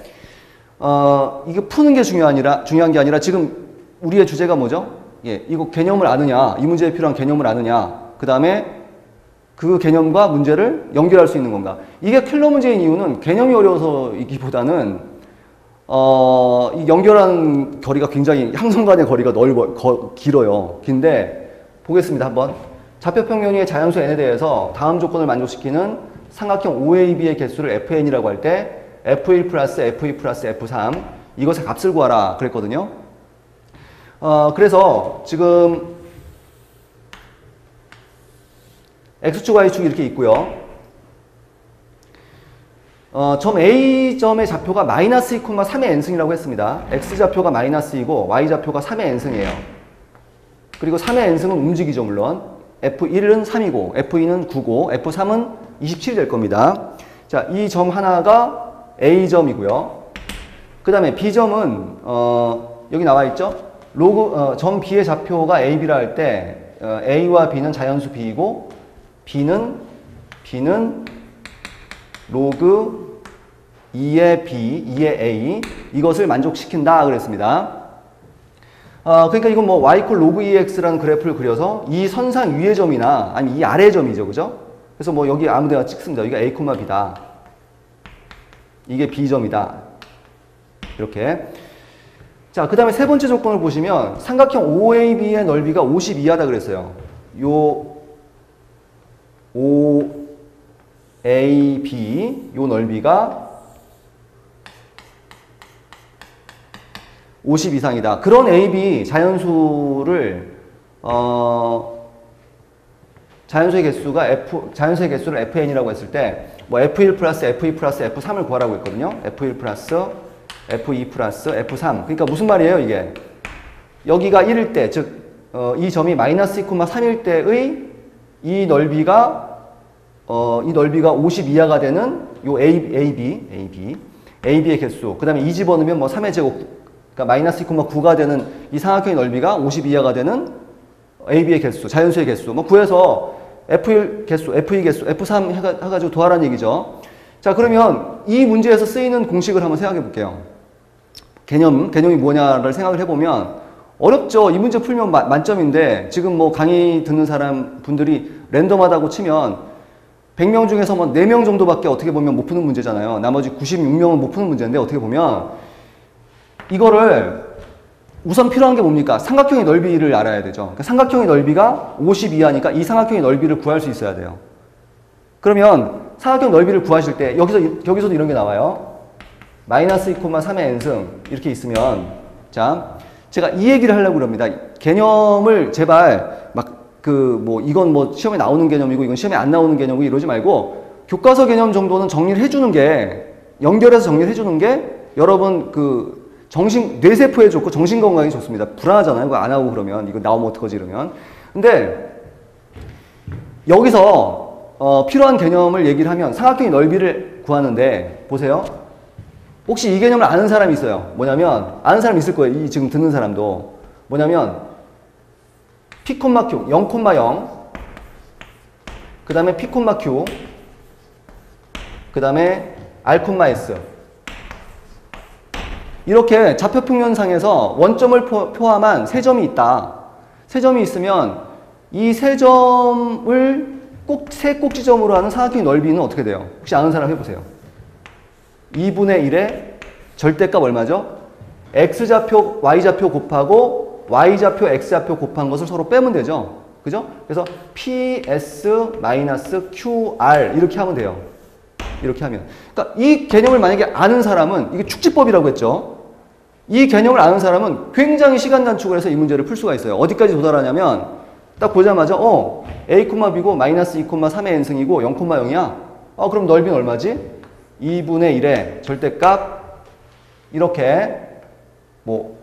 이게 푸는 게 중요한 게 아니라 지금 우리의 주제가 뭐죠? 이거 개념을 아느냐, 이 문제에 필요한 개념을 아느냐, 그 다음에 그 개념과 문제를 연결할 수 있는 건가. 이게 킬러 문제인 이유는 개념이 어려워서이기보다는 이 연결하는 거리가 굉장히, 항성 간의 거리가 길어요. 긴데, 보겠습니다. 한번. 좌표평면위의 자연수 n에 대해서 다음 조건을 만족시키는 삼각형 OAB의 개수를 FN이라고 할 때 F1 플러스 F2 플러스 F3 이것의 값을 구하라 그랬거든요. 그래서 지금 X축, Y축이 이렇게 있고요. 점 A점의 좌표가 마이너스 2,3의 n승이라고 했습니다. X좌표가 마이너스이고 Y좌표가 3의 n승이에요. 그리고 3의 n승은 움직이죠, 물론. F1은 3이고, F2는 9고, F3은 27이 될 겁니다. 자, 이 점 하나가 A점이고요. 그 다음에 B점은, 여기 나와 있죠? 점 B의 좌표가 A, B라 할 때, A와 B는 자연수 B이고, B는 로그 2의 B, 2의 A, 이것을 만족시킨다 그랬습니다. 그러니까 이건 뭐 y 콜 로그 2x라는 그래프를 그려서 이 선상 위의 점이나 아니면 이 아래 점이죠. 그죠? 그래서 뭐 여기 아무 데나 찍습니다. 여기가 a, b다. 이게 b점이다. 이렇게. 자, 그 다음에 세 번째 조건을 보시면 삼각형 OAB의 넓이가 50 이하다 그랬어요. OAB 요 넓이가 50 이상이다. 그런 AB 자연수를 자연수의 개수를 FN이라고 했을 때 뭐 F1 플러스 F2 플러스 F3을 구하라고 했거든요. F1 플러스 F2 플러스 F3. 그러니까 무슨 말이에요, 이게? 여기가 1일 때, 즉 이 점이 마이너스 2,3일 때의 이 넓이가 50 이하가 되는 요 AB의 개수. 그다음에 이 집어넣으면 뭐 3의 제곱, 그러니까 마이너스 2,9가 되는 이 삼각형의 넓이가 50 이하가 되는 AB의 개수, 자연수의 개수. 뭐 구해서 F1 개수, F2 개수, F3 해가지고 더하라는 얘기죠. 자, 그러면 이 문제에서 쓰이는 공식을 한번 생각해 볼게요. 개념이 뭐냐를 생각을 해보면 어렵죠. 이 문제 풀면 만점인데 지금 뭐 강의 듣는 사람 분들이 랜덤하다고 치면 100명 중에서 뭐 4명 정도밖에 어떻게 보면 못 푸는 문제잖아요. 나머지 96명은 못 푸는 문제인데 어떻게 보면 이거를 우선 필요한 게 뭡니까? 삼각형의 넓이를 알아야 되죠. 그러니까 삼각형의 넓이가 50 이하니까 이 삼각형의 넓이를 구할 수 있어야 돼요. 그러면 삼각형 넓이를 구하실 때 여기서도 이런 게 나와요. 마이너스 2,3의 n승 이렇게 있으면 자 제가 이 얘기를 하려고 그럽니다. 개념을 제발 이건 뭐 시험에 나오는 개념이고 이건 시험에 안 나오는 개념이고 이러지 말고 교과서 개념 정도는 정리를 해주는 게 연결해서 정리를 해주는 게 여러분 뇌세포에 좋고 정신 건강에 좋습니다. 불안하잖아요. 그거 안 하고 그러면 이거 나오면 어떡하지 이러면. 근데 여기서 필요한 개념을 얘기를 하면 삼각형의 넓이를 구하는데 보세요. 혹시 이 개념을 아는 사람이 있어요. 뭐냐면 아는 사람 있을 거예요. 이 지금 듣는 사람도. 뭐냐면 P, Q 0,0 그 다음에 P, Q 그 다음에 R, S 이렇게 좌표평면상에서 원점을 포함한 세 점이 있다. 세 점이 있으면 이 세 점을 세 꼭지점으로 하는 삼각형의 넓이는 어떻게 돼요? 혹시 아는 사람 해보세요. 2분의 1의 절대값 얼마죠? X좌표, Y좌표 곱하고 Y좌표, X좌표 곱한 것을 서로 빼면 되죠. 그죠? 그래서 PS-QR 이렇게 하면 돼요. 이렇게 하면. 그러니까 이 개념을 만약에 아는 사람은 이게 축지법이라고 했죠. 이 개념을 아는 사람은 굉장히 시간 단축을 해서 이 문제를 풀 수가 있어요. 어디까지 도달하냐면 딱 보자마자 A, B고 마이너스 2,3의 n승이고 0,0이야. 그럼 넓이는 얼마지? 2분의 1의 절대값 이렇게 뭐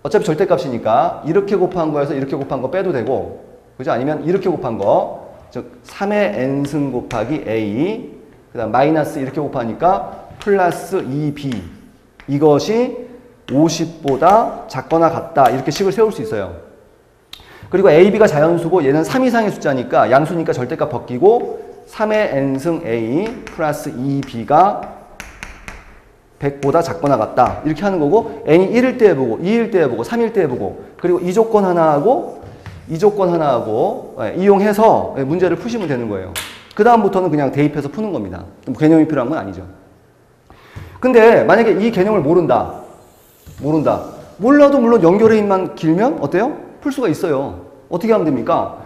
어차피 절대값이니까 이렇게 곱한 거에서 이렇게 곱한 거 빼도 되고 그죠? 아니면 이렇게 곱한 거 즉 3의 n승 곱하기 A 그 다음 마이너스 이렇게 곱하니까 플러스 2b 이것이 50보다 작거나 같다 이렇게 식을 세울 수 있어요. 그리고 AB가 자연수고 얘는 3 이상의 숫자니까 양수니까 절대값 벗기고 3의 n승 A 플러스 2b가 100보다 작거나 같다 이렇게 하는 거고 n이 1일 때 해보고 2일 때 해보고 3일 때 해보고 그리고 이 조건 하나하고 이 조건 하나하고 이용해서 문제를 푸시면 되는 거예요. 그 다음부터는 그냥 대입해서 푸는 겁니다. 개념이 필요한 건 아니죠. 근데 만약에 이 개념을 모른다. 몰라도 물론 연결의 힘만 길면 어때요? 풀 수가 있어요. 어떻게 하면 됩니까?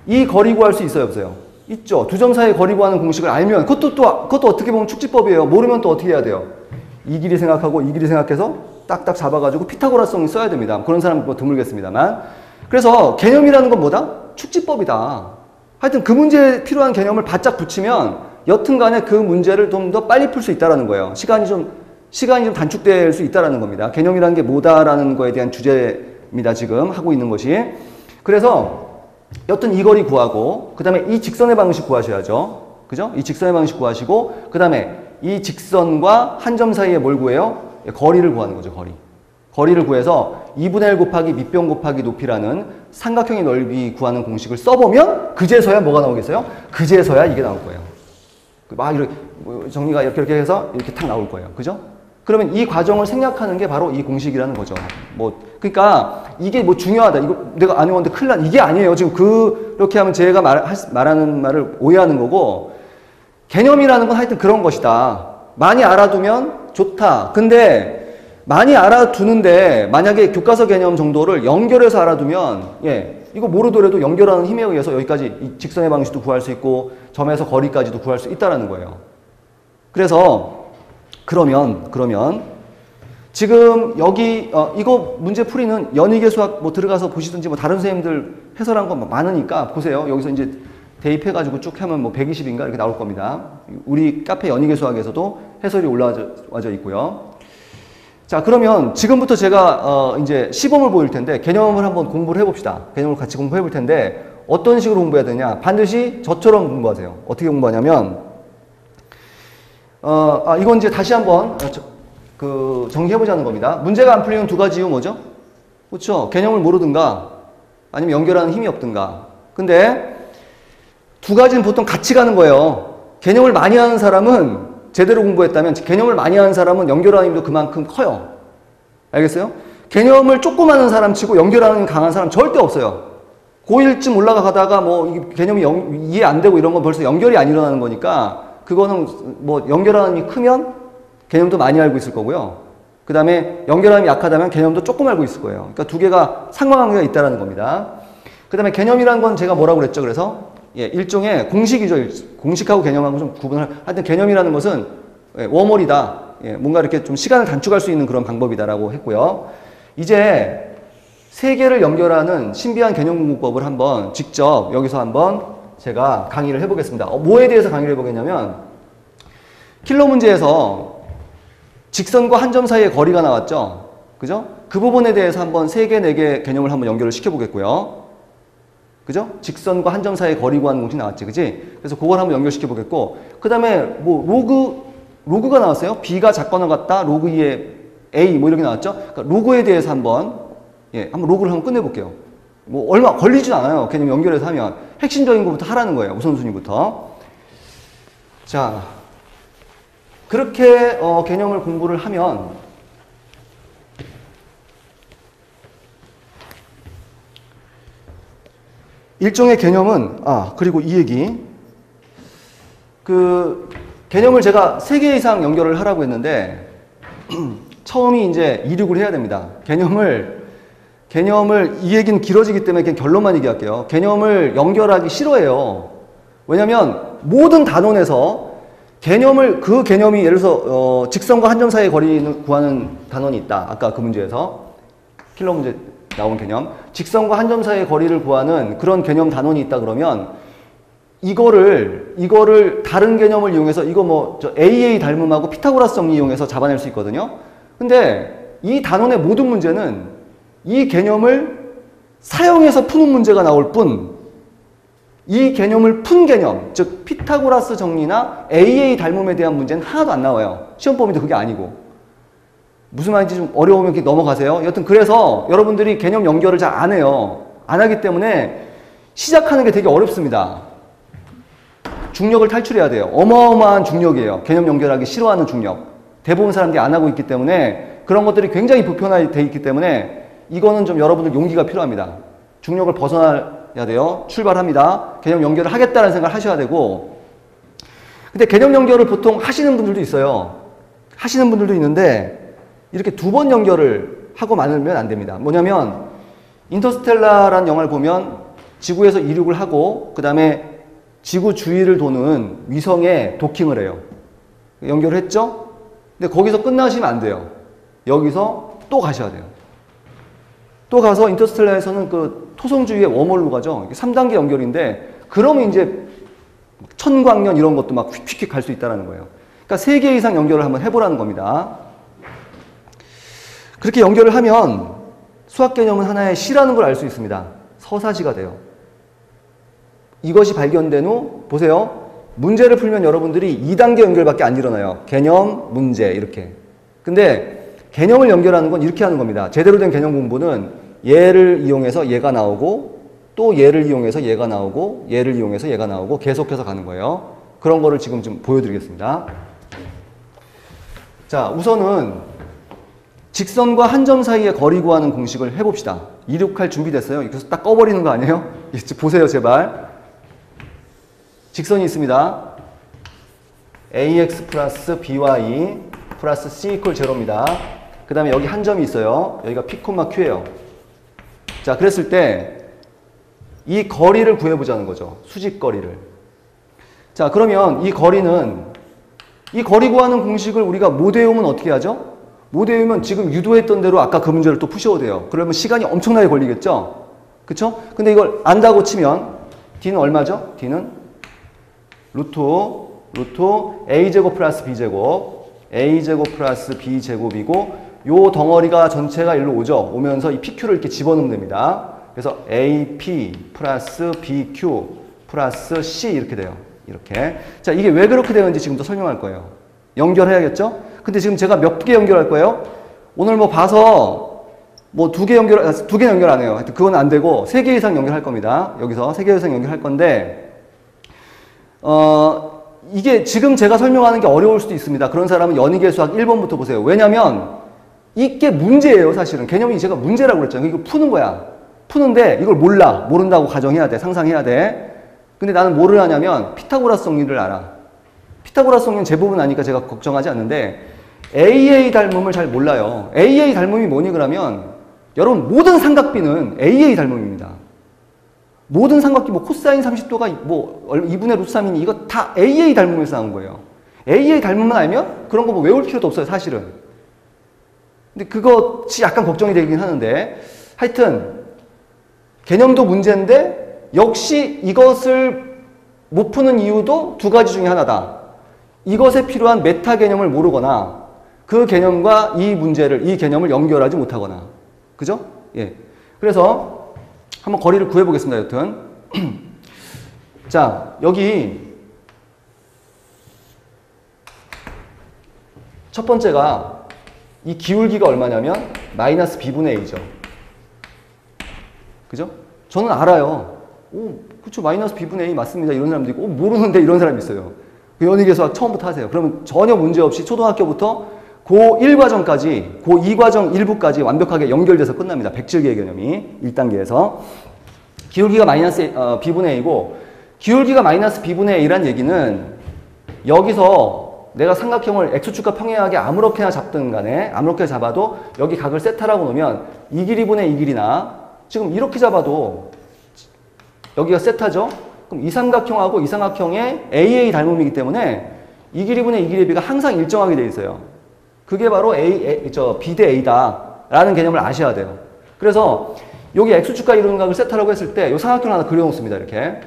이 거리 구할 수 있어요, 없어요? 있죠. 두 점 사이의 거리 구하는 공식을 알면 그것도 어떻게 보면 축지법이에요. 모르면 또 어떻게 해야 돼요? 이 길이 생각하고 이 길이 생각해서 딱딱 잡아가지고 피타고라성을 써야 됩니다. 그런 사람은 뭐 드물겠습니다만. 그래서 개념이라는 건 뭐다? 축지법이다. 하여튼 그 문제에 필요한 개념을 바짝 붙이면 여튼간에 그 문제를 좀 더 빨리 풀 수 있다는 거예요. 시간이 좀 단축될 수 있다는 겁니다. 개념이라는 게 뭐다라는 거에 대한 주제입니다. 지금 하고 있는 것이. 그래서 여튼 이 거리 구하고 그 다음에 이 직선의 방식 구하셔야죠. 그죠? 이 직선의 방식 구하시고 그 다음에 이 직선과 한 점 사이에 뭘 구해요? 거리를 구하는 거죠. 거리를 구해서 2분의 1 곱하기 밑변 곱하기 높이라는 삼각형의 넓이 구하는 공식을 써보면 그제서야 뭐가 나오겠어요? 그제서야 이게 나올 거예요. 막 이렇게 정리가 이렇게 해서 이렇게 탁 나올 거예요. 그죠? 그러면 이 과정을 생략하는 게 바로 이 공식이라는 거죠. 그러니까 이게 뭐 중요하다. 이거 내가 안 외웠는데 큰일 난 이게 아니에요. 지금 그렇게 하면 제가 말하는 말을 오해하는 거고 개념이라는 건 하여튼 그런 것이다. 많이 알아두면 좋다. 근데 많이 알아두는데 만약에 교과서 개념 정도를 연결해서 알아두면 이거 모르더라도 연결하는 힘에 의해서 여기까지 이 직선의 방식도 구할 수 있고 점에서 거리까지도 구할 수 있다라는 거예요. 그래서 그러면 지금 여기 이거 문제 풀이는 연희계 수학 뭐 들어가서 보시든지 뭐 다른 선생님들 해설한 거 많으니까 보세요. 여기서 이제 대입해가지고 쭉 하면 뭐 120인가 이렇게 나올 겁니다. 우리 카페 연희계 수학에서도 해설이 올라와져 있고요. 자, 그러면 지금부터 제가 이제 시범을 보일 텐데 개념을 한번 공부를 해봅시다. 개념을 같이 공부해 볼 텐데 어떤 식으로 공부해야 되냐? 반드시 저처럼 공부하세요. 어떻게 공부하냐면 이건 이제 다시 한번 정리해보자는 겁니다. 문제가 안 풀리는 두 가지 이유 뭐죠? 그렇죠. 개념을 모르든가 아니면 연결하는 힘이 없든가. 근데 두 가지는 보통 같이 가는 거예요. 개념을 많이 하는 사람은 제대로 공부했다면 개념을 많이 하는 사람은 연결하는 힘도 그만큼 커요. 알겠어요? 개념을 조금 하는 사람 치고 연결하는 힘이 강한 사람 절대 없어요. 고1쯤 올라가다가 뭐 개념이 이해 안 되고 이런 건 벌써 연결이 안 일어나는 거니까 그거는 뭐 연결하는 힘이 크면 개념도 많이 알고 있을 거고요. 그 다음에 연결하는 힘이 약하다면 개념도 조금 알고 있을 거예요. 그러니까 두 개가 상관관계가 있다는 겁니다. 그 다음에 개념이라는 건 제가 뭐라고 그랬죠? 그래서 일종의 공식이죠. 공식하고 개념하고 좀 구분을 하여튼 개념이라는 것은 워머리다. 뭔가 이렇게 좀 시간을 단축할 수 있는 그런 방법이다라고 했고요. 이제 세 개를 연결하는 신비한 개념 공부법을 한번 직접 여기서 한번 제가 강의를 해보겠습니다. 뭐에 대해서 강의를 해보겠냐면 킬러 문제에서 직선과 한 점 사이의 거리가 나왔죠. 그죠? 그 부분에 대해서 한번 세 개, 네 개 개념을 한번 연결을 시켜보겠고요. 그죠? 직선과 한 점 사이의 거리 구하는 공식 나왔지, 그지? 그래서 그걸 한번 연결시켜 보겠고, 그 다음에 뭐 로그가 나왔어요. b가 작거나 같다, 로그 2의 a 뭐 이렇게 나왔죠? 그러니까 로그에 대해서 한번 로그를 한번 끝내볼게요. 뭐 얼마 걸리진 않아요. 개념 연결해서 하면 핵심적인 것부터 하라는 거예요. 우선순위부터. 자, 그렇게 개념을 공부를 하면. 일종의 개념은, 그리고 이 얘기. 개념을 제가 3개 이상 연결을 하라고 했는데, 처음이 이제 이륙을 해야 됩니다. 개념을, 이 얘기는 길어지기 때문에 그냥 결론만 얘기할게요. 개념을 연결하기 싫어해요. 왜냐면, 모든 단원에서 그 개념이 예를 들어서, 직선과 한 점 사이의 거리를 구하는 단원이 있다. 아까 그 문제에서. 킬러 문제. 나온 개념. 직선과 한 점 사이의 거리를 구하는 그런 개념 단원이 있다 그러면 이거를 다른 개념을 이용해서 AA 닮음하고 피타고라스 정리 이용해서 잡아낼 수 있거든요. 근데 이 단원의 모든 문제는 이 개념을 사용해서 푸는 문제가 나올 뿐 이 개념을 푼 개념, 즉 피타고라스 정리나 AA 닮음에 대한 문제는 하나도 안 나와요. 시험 범위도 그게 아니고. 무슨 말인지 좀 어려우면 이렇게 넘어가세요. 여튼 그래서 여러분들이 개념 연결을 잘 안 해요. 안 하기 때문에 시작하는 게 되게 어렵습니다. 중력을 탈출해야 돼요. 어마어마한 중력이에요. 개념 연결하기 싫어하는 중력. 대부분 사람들이 안 하고 있기 때문에 그런 것들이 굉장히 보편화되어 있기 때문에 이거는 좀 여러분들 용기가 필요합니다. 중력을 벗어나야 돼요. 출발합니다. 개념 연결을 하겠다는 생각을 하셔야 되고 근데 개념 연결을 보통 하시는 분들도 있어요. 하시는 분들도 있는데 이렇게 2번 연결을 하고 말면 안 됩니다. 뭐냐면 인터스텔라라는 영화를 보면 지구에서 이륙을 하고 그 다음에 지구 주위를 도는 위성에 도킹을 해요. 연결을 했죠? 근데 거기서 끝나시면 안 돼요. 여기서 또 가셔야 돼요. 또 가서 인터스텔라에서는 그 토성주위의 웜홀로 가죠. 3단계 연결인데 그러면 이제 천광년 이런 것도 막 휙휙 갈 수 있다는 거예요. 그러니까 3개 이상 연결을 한번 해보라는 겁니다. 그렇게 연결을 하면 수학 개념은 하나의 시라는 걸 알 수 있습니다. 서사시가 돼요. 이것이 발견된 후 보세요. 문제를 풀면 여러분들이 2단계 연결밖에 안 일어나요. 개념, 문제 이렇게. 근데 개념을 연결하는 건 이렇게 하는 겁니다. 제대로 된 개념 공부는 얘를 이용해서 얘가 나오고 또 얘를 이용해서 얘가 나오고 얘를 이용해서 얘가 나오고 계속해서 가는 거예요. 그런 거를 지금 좀 보여드리겠습니다. 자, 우선은 직선과 한 점 사이의 거리 구하는 공식을 해봅시다. 이륙할 준비됐어요? 여기서 딱 꺼버리는 거 아니에요? 보세요, 제발. 직선이 있습니다. ax 플러스 by 플러스 c 이퀄 제로입니다. 그 다음에 여기 한 점이 있어요. 여기가 p, q예요. 자, 그랬을 때 이 거리를 구해보자는 거죠. 수직거리를. 자, 그러면 이 거리는, 이 거리 구하는 공식을 우리가 못 외우면 어떻게 하죠? 못 외우면 지금 유도했던 대로 아까 그 문제를 또 푸셔도 돼요. 그러면 시간이 엄청나게 걸리겠죠? 그쵸? 근데 이걸 안다고 치면 D는 얼마죠? D는 루트 A제곱 플러스 B제곱, A제곱 플러스 B제곱이고, 요 덩어리가 전체가 일로 오죠? 오면서 이 PQ를 이렇게 집어넣으면 됩니다. 그래서 AP 플러스 BQ 플러스 C 이렇게 돼요. 이렇게. 자, 이게 왜 그렇게 되는지 지금부터 설명할 거예요. 연결해야겠죠? 근데 지금 제가 몇 개 연결할 거예요? 오늘 뭐 봐서 뭐 두 개 연결 안 해요. 하여튼 그건 안 되고 3개 이상 연결할 겁니다. 여기서 3개 이상 연결할 건데, 이게 지금 제가 설명하는 게 어려울 수도 있습니다. 그런 사람은 연희계수학 1번부터 보세요. 왜냐면 이게 문제예요, 사실은. 개념이 제가 문제라고 그랬잖아요. 이거 푸는 거야. 푸는데 이걸 모른다고 가정해야 돼. 상상해야 돼. 근데 나는 뭐를 하냐면 피타고라스 정리를 알아. 피타고라스 정리는 제법은 아니까 제가 걱정하지 않는데 AA 닮음을 잘 몰라요. AA 닮음이 뭐니 그러면 여러분 모든 삼각비는 AA 닮음입니다. 모든 삼각비 뭐 코사인 30도가 뭐 2분의 루트 3이니 이거 다 AA 닮음에서 나온 거예요. AA 닮음만 알면 그런 거 뭐 외울 필요도 없어요, 사실은. 근데 그것이 약간 걱정이 되긴 하는데, 하여튼 개념도 문제인데 역시 이것을 못 푸는 이유도 두 가지 중에 하나다. 이것에 필요한 메타 개념을 모르거나 그 개념과 이 개념을 연결하지 못하거나. 그죠? 예. 그래서 한번 거리를 구해보겠습니다, 여튼. 자, 여기 첫 번째가 이 기울기가 얼마냐면 마이너스 b분의 a죠. 그죠? 저는 알아요. 오, 그쵸, 마이너스 b분의 a 맞습니다. 이런 사람도 있고, 모르는데 이런 사람이 있어요. 연희계수학 처음부터 하세요. 그러면 전혀 문제 없이 초등학교부터 고1 과정까지, 고2 과정 1부까지 완벽하게 연결돼서 끝납니다. 백질계의 개념이 1단계에서. 기울기가 마이너스 b분의 a고, 기울기가 마이너스 b분의 a란 얘기는 여기서 내가 삼각형을 x축과 평행하게 아무렇게나 잡든 간에 아무렇게 잡아도 여기 각을 세타라고 놓으면 이 길이분의 이 길이나 지금 이렇게 잡아도 여기가 세타죠? 그럼 이 삼각형하고 이 삼각형의 AA 닮음이기 때문에 이 길이분의 이 길이의 비가 항상 일정하게 돼 있어요. 그게 바로 B 대 A다 라는 개념을 아셔야 돼요. 그래서 여기 x축과 이루는 각을 세타라고 했을 때 이 삼각형을 하나 그려놓습니다. 이렇게.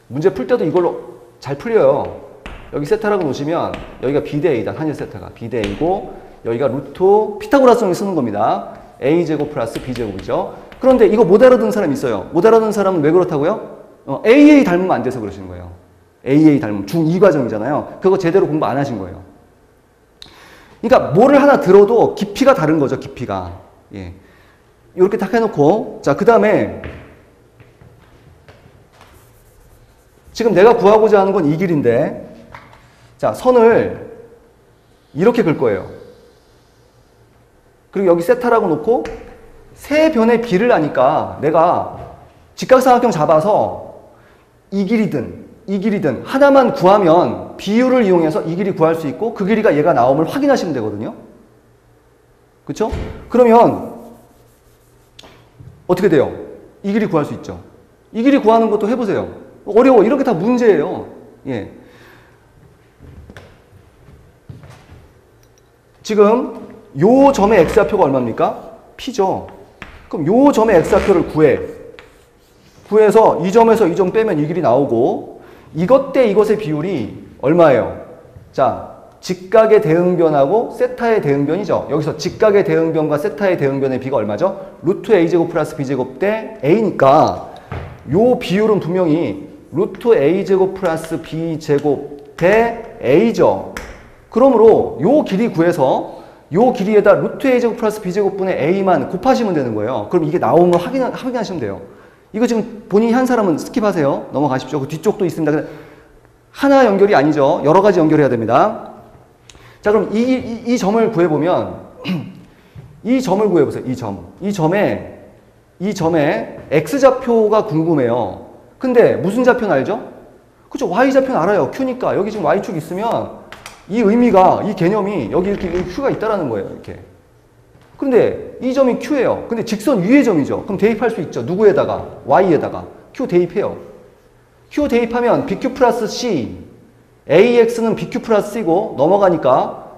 문제 풀 때도 이걸로 잘 풀려요. 여기 세타라고 놓으시면 여기가 B 대 A다. 한일 세타가 B 대 A고 여기가 루트 피타고라스형을 쓰는 겁니다. A제곱 플러스 B제곱이죠. 그런데 이거 못 알아듣는 사람이 있어요. 못 알아듣는 사람은 왜 그렇다고요? AA 닮으면 안 돼서 그러시는 거예요. AA 닮음. 중2 과정이잖아요. 그거 제대로 공부 안 하신 거예요. 그러니까 뭐를 하나 들어도 깊이가 다른 거죠. 깊이가. 예. 이렇게 딱 해놓고, 자, 그 다음에 지금 내가 구하고자 하는 건 이 길인데, 자, 선을 이렇게 긁 거예요. 그리고 여기 세타라고 놓고 세 변의 비를 아니까 내가 직각삼각형 잡아서 이 길이든 하나만 구하면 비율을 이용해서 이 길이 구할 수 있고 그 길이가 얘가 나옴을 확인하시면 되거든요. 그쵸? 그러면 어떻게 돼요? 이 길이 구할 수 있죠. 이 길이 구하는 것도 해보세요. 어려워. 이렇게 다 문제예요. 예. 지금 요 점의 x좌표가 얼마입니까? p죠. 그럼 요 점의 x좌표를 구해서 이 점에서 이 점 빼면 이 길이 나오고 이것 대 이것의 비율이 얼마예요? 자, 직각의 대응변하고 세타의 대응변이죠. 여기서 직각의 대응변과 세타의 대응변의 비가 얼마죠? 루트 a제곱 플러스 b제곱 대 a니까 요 비율은 분명히 루트 a제곱 플러스 b제곱 대 a죠. 그러므로 요 길이 구해서 요 길이에다 루트 a제곱 플러스 b제곱분의 a만 곱하시면 되는 거예요. 그럼 이게 나온 걸 확인하시면 돼요. 이거 지금 본인이 한 사람은 스킵하세요. 넘어가십시오. 그 뒤쪽도 있습니다. 근데 하나 연결이 아니죠. 여러 가지 연결해야 됩니다. 자, 그럼 이 점을 구해보면 이 점을 구해보세요. 이 점에 x좌표가 궁금해요. 근데 무슨 좌표는 알죠? 그죠? y좌표는 알아요. q니까 여기 지금 y축 있으면 이 의미가, 이 개념이 여기 이렇게 q가 있다라는 거예요. 이렇게. 근데 이 점이 q예요. 근데 직선 위의 점이죠. 그럼 대입할 수 있죠. 누구에다가? y에다가. Q 대입해요. Q 대입하면 BQ 플러스 C, AX는 BQ 플러스 C고 넘어가니까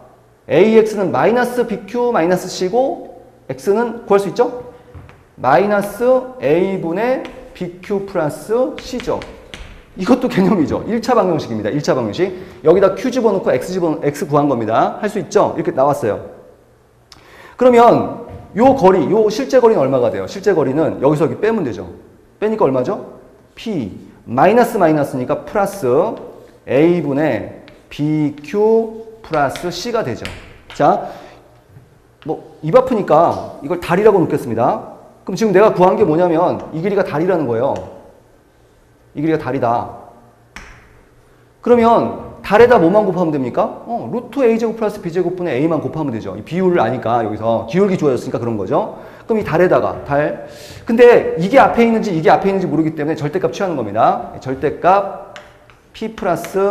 AX는 마이너스 BQ 마이너스 C고 X는 구할 수 있죠? 마이너스 A분의 BQ 플러스 C죠. 이것도 개념이죠. 1차 방정식입니다. 1차 방정식. 여기다 Q 집어넣고 X 구한 겁니다. 할 수 있죠? 이렇게 나왔어요. 그러면 요 거리, 요 실제 거리는 얼마가 돼요? 실제 거리는 여기서 여기 빼면 되죠. 빼니까 얼마죠? P. 마이너스 마이너스니까 플러스 A분의 BQ 플러스 C가 되죠. 자, 뭐 입 아프니까 이걸 달이라고 놓겠습니다. 그럼 지금 내가 구한 게 뭐냐면 이 길이가 달이라는 거예요. 이 길이가 달이다. 그러면 달에다 뭐만 곱하면 됩니까? 루트 A제곱 플러스 B제곱분의 A만 곱하면 되죠. 이 비율을 아니까 여기서 기울기 주어졌으니까 그런 거죠. 그럼 이 달에다가 달. 근데 이게 앞에 있는지 이게 앞에 있는지 모르기 때문에 절대값 취하는 겁니다. 절대값 P 플러스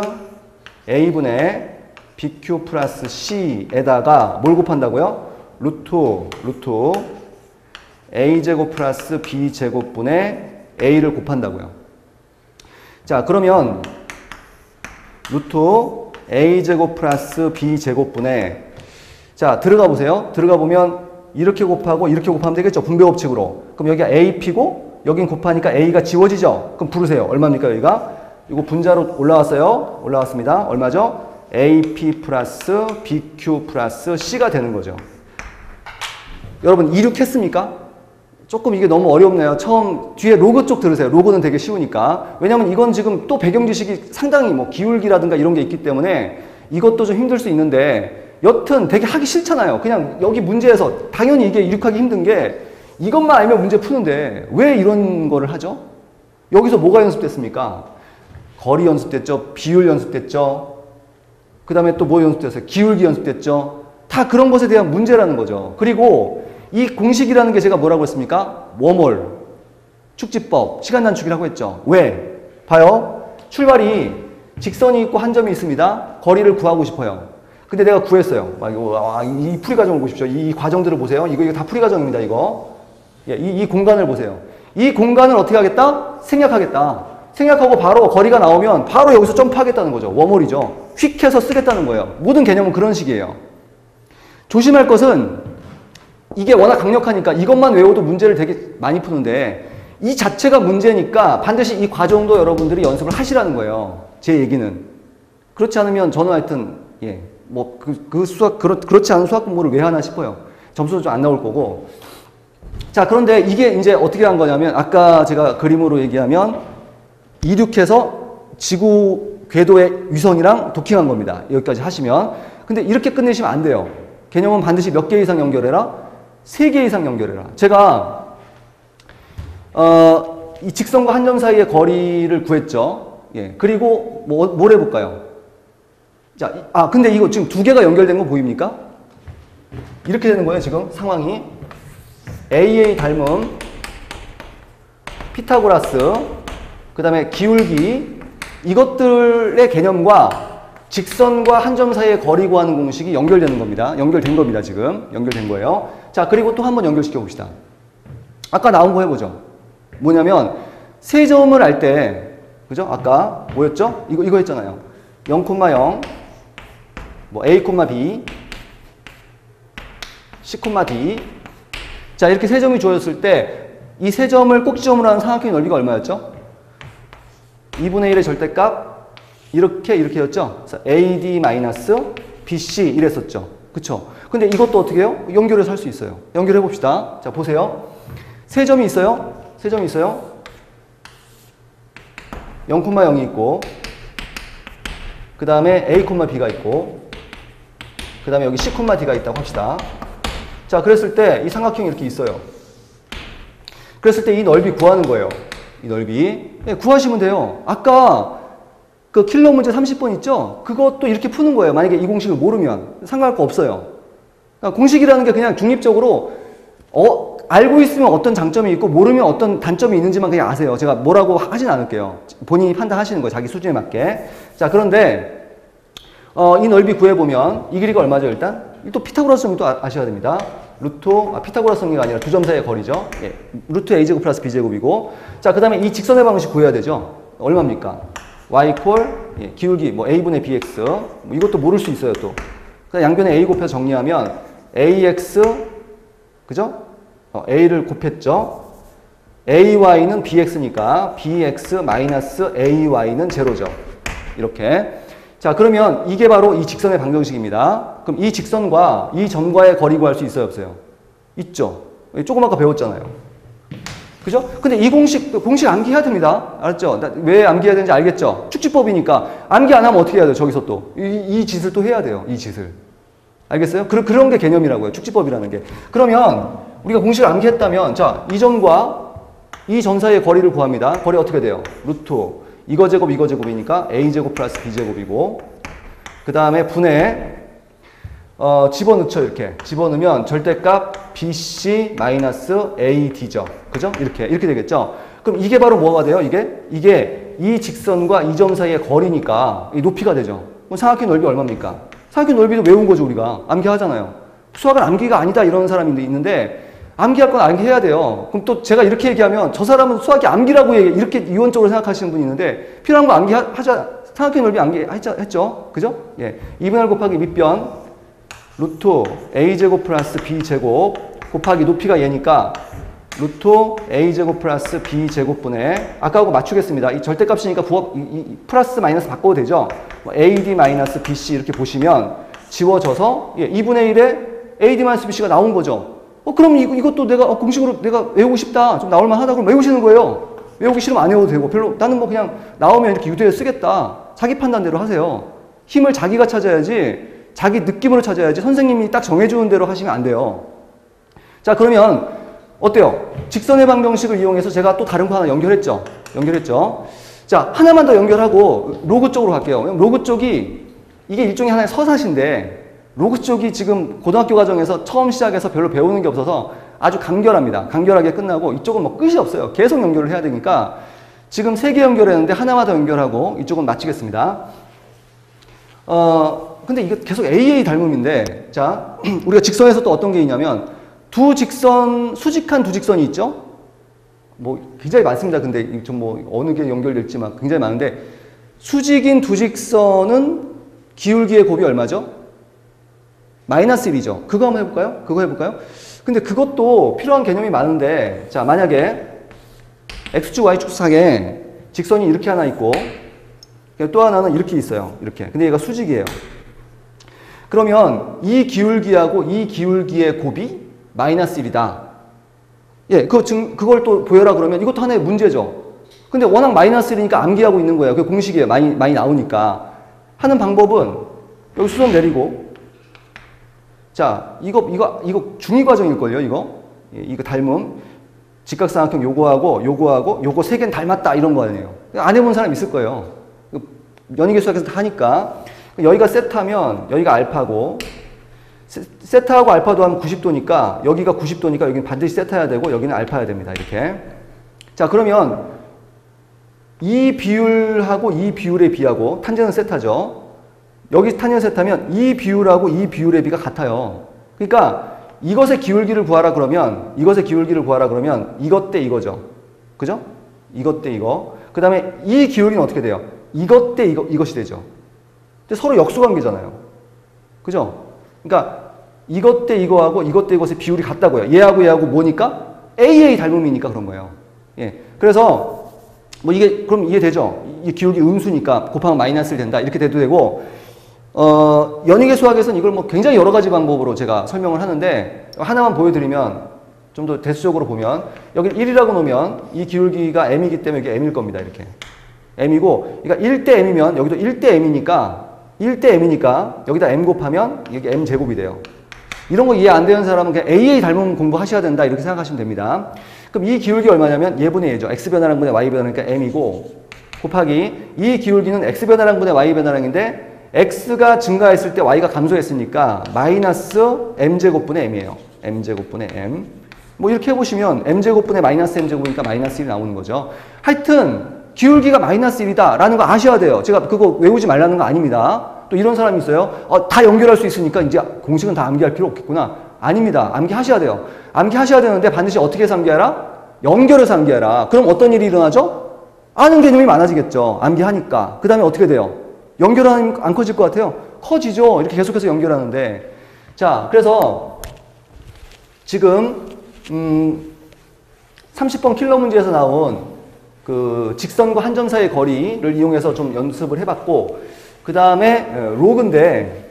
A분의 BQ 플러스 C에다가 뭘 곱한다고요? 루트 A제곱 플러스 B제곱분의 A를 곱한다고요. 자, 그러면 루트 A제곱 플러스 B제곱분의 자, 들어가 보세요. 들어가 보면 이렇게 곱하고 이렇게 곱하면 되겠죠. 분배 법칙으로. 그럼 여기가 AP고 여긴 곱하니까 A가 지워지죠. 그럼 부르세요. 얼마입니까 여기가? 이거 분자로 올라왔어요. 올라왔습니다. 얼마죠? AP 플러스 BQ 플러스 C가 되는 거죠. 여러분 이륙했습니까? 조금 이게 너무 어렵네요. 처음 뒤에 로그 쪽 들으세요. 로그는 되게 쉬우니까. 왜냐면 이건 지금 또 배경 지식이 상당히 뭐 기울기라든가 이런 게 있기 때문에 이것도 좀 힘들 수 있는데 여튼 되게 하기 싫잖아요. 그냥 여기 문제에서 당연히 이게 이륙하기 힘든 게 이것만 알면 문제 푸는데 왜 이런 거를 하죠? 여기서 뭐가 연습됐습니까? 거리 연습됐죠. 비율 연습됐죠. 그 다음에 또 뭐 연습됐어요? 기울기 연습됐죠. 다 그런 것에 대한 문제라는 거죠. 그리고 이 공식이라는 게 제가 뭐라고 했습니까? 워몰, 축지법, 시간 단축이라고 했죠. 왜? 봐요. 출발이 직선이 있고 한 점이 있습니다. 거리를 구하고 싶어요. 근데 내가 구했어요. 이 풀이 과정을 보십시오. 이 과정들을 보세요. 이거 다 풀이 과정입니다. 이거. 이 공간을 보세요. 이 공간을 어떻게 하겠다? 생략하겠다. 생략하고 바로 거리가 나오면 바로 여기서 점프하겠다는 거죠. 워몰이죠. 휙 해서 쓰겠다는 거예요. 모든 개념은 그런 식이에요. 조심할 것은 이게 워낙 강력하니까 이것만 외워도 문제를 되게 많이 푸는데 이 자체가 문제니까 반드시 이 과정도 여러분들이 연습을 하시라는 거예요. 제 얘기는. 그렇지 않으면 저는 하여튼 그렇지 않은 수학 공부를 왜 하나 싶어요. 점수도 좀 안 나올 거고. 자, 그런데 이게 이제 어떻게 한 거냐면 아까 제가 그림으로 얘기하면 이륙해서 지구 궤도의 위성이랑 도킹한 겁니다. 여기까지 하시면. 근데 이렇게 끝내시면 안 돼요. 개념은 반드시 몇 개 이상 연결해라? 3개 이상 연결해라. 제가 이 직선과 한 점 사이의 거리를 구했죠. 예. 그리고 뭘 해볼까요? 자, 근데 이거 지금 2개가 연결된 거 보입니까? 이렇게 되는 거예요, 지금 상황이. AA 닮은 피타고라스, 그 다음에 기울기, 이것들의 개념과 직선과 한 점 사이의 거리 구하는 공식이 연결되는 겁니다. 연결된 겁니다, 지금. 연결된 거예요. 자, 그리고 또 한번 연결시켜 봅시다. 아까 나온 거 해보죠. 뭐냐면, 세 점을 알 때, 그죠? 아까 뭐였죠? 이거 했잖아요. 0,0, A, B, C, D. 자, 이렇게 세 점이 주어졌을 때, 이 세 점을 꼭지점으로 하는 삼각형의 넓이가 얼마였죠? 2분의 1의 절대값, 이렇게였죠? AD-BC 이랬었죠. 그쵸? 근데 이것도 어떻게 해요? 연결해서 할 수 있어요. 연결해 봅시다. 자, 보세요. 세 점이 있어요. 세 점이 있어요. 0,0이 있고, 그 다음에 A, B가 있고, 그 다음에 여기 C, D가 있다고 합시다. 자, 그랬을 때 이 삼각형이 이렇게 있어요. 그랬을 때 이 넓이 구하는 거예요. 이 넓이. 네, 구하시면 돼요. 아까 그 킬러 문제 30번 있죠? 그것도 이렇게 푸는 거예요. 만약에 이 공식을 모르면. 상관할 거 없어요. 그러니까 공식이라는 게 그냥 중립적으로 알고 있으면 어떤 장점이 있고 모르면 어떤 단점이 있는지만 그냥 아세요. 제가 뭐라고 하진 않을게요. 본인이 판단하시는 거예요. 자기 수준에 맞게. 자, 그런데 이 넓이 구해보면 이 길이가 얼마죠 일단? 또 피타고라스 정도 아셔야 됩니다. 피타고라스 정리가 아니라 두 점 사이의 거리죠. 예, 루트 a제곱 플러스 b제곱이고, 자, 그 다음에 이 직선의 방식 구해야 되죠. 얼마입니까? y 예, 기울기 뭐 a분의 bx, 뭐 이것도 모를 수 있어요 또. 그다음 양변에 a 곱해서 정리하면 ax, 그죠? a를 곱했죠. ay는 bx니까 bx 마이너스 ay는 제로죠. 이렇게. 자, 그러면 이게 바로 이 직선의 방정식입니다. 그럼 이 직선과 이 점과의 거리 구할 수 있어요, 없어요? 있죠. 조금 아까 배웠잖아요. 그죠? 근데 이 공식 암기해야 됩니다. 알았죠? 왜 암기해야 되는지 알겠죠? 축지법이니까. 암기 안 하면 어떻게 해야 돼요? 저기서 또. 이 짓을 또 해야 돼요. 이 짓을. 알겠어요? 그런 게 개념이라고요. 축지법이라는 게. 그러면 우리가 공식을 암기했다면, 자, 이 점과 이 점 사이의 거리를 구합니다. 거리 어떻게 돼요? 루트. 이거 제곱, 이거 제곱이니까 a제곱 플러스 b제곱이고, 그 다음에 분해, 집어넣죠, 이렇게. 집어넣으면 절대값 bc 마이너스 ad죠. 그죠? 이렇게 되겠죠? 그럼 이게 바로 뭐가 돼요? 이게 이 직선과 이 점 사이의 거리니까 이 높이가 되죠. 그럼 삼각형 넓이 얼마입니까? 삼각형 넓이도 외운 거죠, 우리가. 암기하잖아요. 수학은 암기가 아니다 이런 사람이 있는데, 암기할 건 암기해야 돼요. 그럼 또 제가 이렇게 얘기하면 저 사람은 수학이 암기라고 이렇게 이원적으로 생각하시는 분이 있는데, 필요한 거 암기하자. 삼각형 넓이 암기했죠? 그죠? 예. 2분의 1 곱하기 밑변 루트 a제곱 플러스 b제곱 곱하기 높이가 얘니까 루트 a제곱 플러스 b제곱분의 아까하고 맞추겠습니다. 이 절대값이니까 이 플러스 마이너스 바꿔도 되죠? ad 마이너스 bc 이렇게 보시면 지워져서 2분의 1에 ad 마이너스 bc가 나온 거죠. 그럼 이것도 내가 공식으로 내가 외우고 싶다. 좀 나올만 하다. 그럼 외우시는 거예요. 외우기 싫으면 안 외워도 되고 별로 나는 뭐 그냥 나오면 이렇게 유도해 쓰겠다. 자기 판단대로 하세요. 힘을 자기가 찾아야지 자기 느낌으로 찾아야지 선생님이 딱 정해주는 대로 하시면 안 돼요. 자, 그러면 어때요? 직선의 방정식을 이용해서 제가 또 다른 거 하나 연결했죠. 자, 하나만 더 연결하고 로그 쪽으로 갈게요. 로그 쪽이 이게 일종의 하나의 서사시인데 로그 쪽이 지금 고등학교 과정에서 처음 시작해서 별로 배우는 게 없어서 아주 간결합니다. 간결하게 끝나고 이쪽은 뭐 끝이 없어요. 계속 연결을 해야 되니까 지금 3개 연결했는데 하나만 더 연결하고 이쪽은 마치겠습니다. 근데 이거 계속 AA 닮음인데, 자, 우리가 직선에서 또 어떤 게 있냐면 수직한 두 직선이 있죠? 뭐 굉장히 많습니다. 근데 좀 뭐 어느 게 연결될지 막 굉장히 많은데, 수직인 두 직선은 기울기의 곱이 얼마죠? 마이너스 1이죠. 그거 한번 해볼까요? 근데 그것도 필요한 개념이 많은데, 자, 만약에 X축, Y축 상에 직선이 이렇게 하나 있고, 또 하나는 이렇게 있어요. 이렇게. 근데 얘가 수직이에요. 그러면 이 기울기하고 이 기울기의 곱이 마이너스 1이다. 예, 그걸 또 보여라 그러면 이것도 하나의 문제죠. 근데 워낙 마이너스 1이니까 암기하고 있는 거예요. 그게 공식이에요. 많이 나오니까. 하는 방법은 여기 수선 내리고, 자, 이거 중2 과정일걸요, 이거? 예, 이거 닮음. 직각삼각형 요거 3개는 닮았다, 이런 거 아니에요. 안 해본 사람 있을 거예요. 연희계 수학에서 다 하니까. 여기가 세타면 여기가 알파고, 세타하고 알파도 하면 90도니까 여기가 90도니까 여기는 반드시 세타야 되고 여기는 알파야 됩니다. 이렇게. 자, 그러면 이 비율하고 이 비율의 비하고 탄젠은 세타죠. 여기 탄젠 세타면 이 비율하고 이 비율의 비가 같아요. 그러니까 이것의 기울기를 구하라 그러면 이것 대 이거죠. 그죠? 이것 대 이거. 그 다음에 이 기울기는 어떻게 돼요? 이것 대 이것이 되죠. 근데 서로 역수관계잖아요. 그죠? 그러니까 이것 대 이거하고 이것 대 이것의 비율이 같다고요. 얘하고 뭐니까? AA 닮음이니까 그런 거예요. 예. 그래서 뭐 이게 그럼 이해되죠? 이 기울기 음수니까 곱하면 마이너스를 된다. 이렇게 돼도 되고, 연희계 수학에서는 이걸 뭐 굉장히 여러 가지 방법으로 제가 설명을 하는데 하나만 보여드리면 좀 더 대수적으로 보면 여기 1이라고 놓으면 이 기울기가 m이기 때문에 이게 m일 겁니다. 이렇게. m이고, 그러니까 1대 m이면 여기도 1대 m이니까 여기다 m 곱하면 이게 m 제곱이 돼요. 이런 거 이해 안 되는 사람은 그냥 AA 닮음 공부하셔야 된다 이렇게 생각하시면 됩니다. 그럼 이 기울기 얼마냐면 얘분의 얘죠. x변화량 분의 y변화니까 m이고 곱하기 이 기울기는 x변화량 분의 y변화량인데 x가 증가했을 때 y가 감소했으니까 마이너스 m제곱분의 m이에요. m제곱분의 m. 뭐 이렇게 해보시면 m제곱분의 마이너스 m제곱이니까 마이너스 1이 나오는 거죠. 하여튼 기울기가 마이너스 1이다 라는 거 아셔야 돼요. 제가 그거 외우지 말라는 거 아닙니다. 또 이런 사람이 있어요. 다 연결할 수 있으니까 이제 공식은 다 암기할 필요 없겠구나. 아닙니다. 암기하셔야 돼요. 암기하셔야 되는데 반드시 어떻게 해서 암기하라? 연결해서 암기하라. 그럼 어떤 일이 일어나죠? 아는 개념이 많아지겠죠. 암기하니까. 그 다음에 어떻게 돼요? 연결하면 안 커질 것 같아요? 커지죠. 이렇게 계속해서 연결하는데. 자, 그래서 지금 30번 킬러 문제에서 나온 그 직선과 한 점 사이의 거리를 이용해서 좀 연습을 해봤고, 그 다음에 로그인데,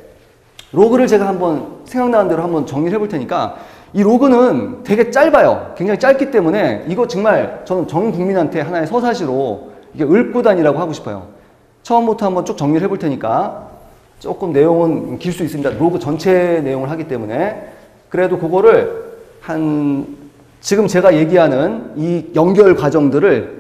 로그를 제가 한번 생각나는 대로 한번 정리를 해볼 테니까, 이 로그는 되게 짧아요. 굉장히 짧기 때문에 이거 정말 저는 전 국민한테 하나의 서사시로 이게 을구단이라고 하고 싶어요. 처음부터 한번 쭉 정리를 해볼 테니까 조금 내용은 길 수 있습니다. 로그 전체 내용을 하기 때문에. 그래도 그거를 지금 제가 얘기하는 이 연결 과정들을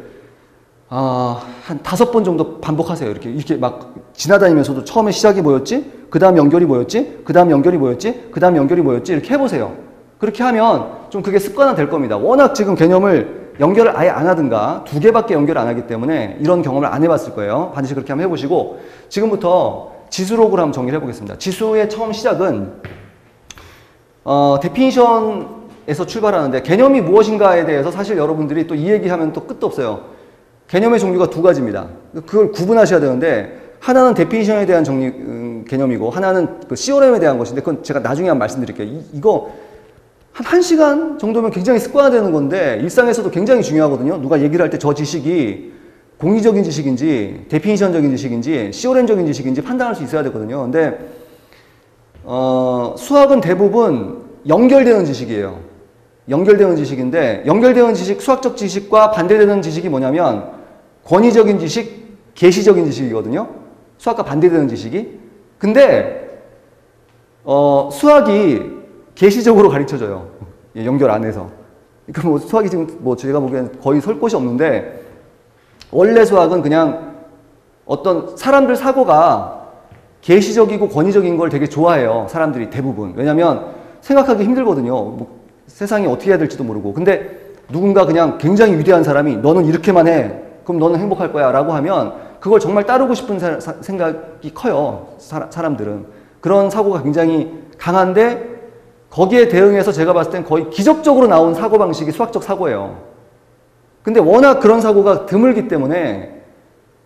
한 5번 정도 반복하세요. 이렇게 막 지나다니면서도 처음에 시작이 뭐였지? 그 다음 연결이 뭐였지? 그 다음 연결이 뭐였지? 그 다음 연결이 뭐였지? 이렇게 해보세요. 그렇게 하면 좀 그게 습관화 될 겁니다. 워낙 지금 개념을 연결을 아예 안 하든가 2개밖에 연결을 안 하기 때문에 이런 경험을 안 해봤을 거예요. 반드시 그렇게 한번 해보시고, 지금부터 지수 로그를 한번 정리를 해보겠습니다. 지수의 처음 시작은 데피니션에서 출발하는데, 개념이 무엇인가에 대해서 사실 여러분들이 또 이 얘기하면 또 끝도 없어요. 개념의 종류가 2가지입니다. 그걸 구분하셔야 되는데, 하나는 데피니션에 대한 개념이고 하나는 그 CORM에 대한 것인데, 그건 제가 나중에 한번 말씀드릴게요. 이거 한 1시간 정도면 굉장히 습관화되는 건데 일상에서도 굉장히 중요하거든요. 누가 얘기를 할 때 저 지식이 공리적인 지식인지 데피니션적인 지식인지 CORM적인 지식인지 판단할 수 있어야 되거든요. 근데 수학은 대부분 연결되는 지식이에요. 연결되는 지식인데, 연결되는 지식, 수학적 지식과 반대되는 지식이 뭐냐면 권위적인 지식, 계시적인 지식이거든요. 수학과 반대되는 지식이. 근데 수학이 계시적으로 가르쳐줘요. 연결 안에서. 그러니까 뭐 수학이 지금 뭐 제가 보기엔 거의 설 곳이 없는데, 원래 수학은 그냥 어떤 사람들 사고가 계시적이고 권위적인 걸 되게 좋아해요. 사람들이 대부분. 왜냐면 생각하기 힘들거든요. 뭐 세상이 어떻게 해야 될지도 모르고. 근데 누군가 그냥 굉장히 위대한 사람이 너는 이렇게만 해. 그럼 너는 행복할 거야. 라고 하면 그걸 정말 따르고 싶은 생각이 커요. 사람들은. 그런 사고가 굉장히 강한데, 거기에 대응해서 제가 봤을 땐 거의 기적적으로 나온 사고방식이 수학적 사고예요. 근데 워낙 그런 사고가 드물기 때문에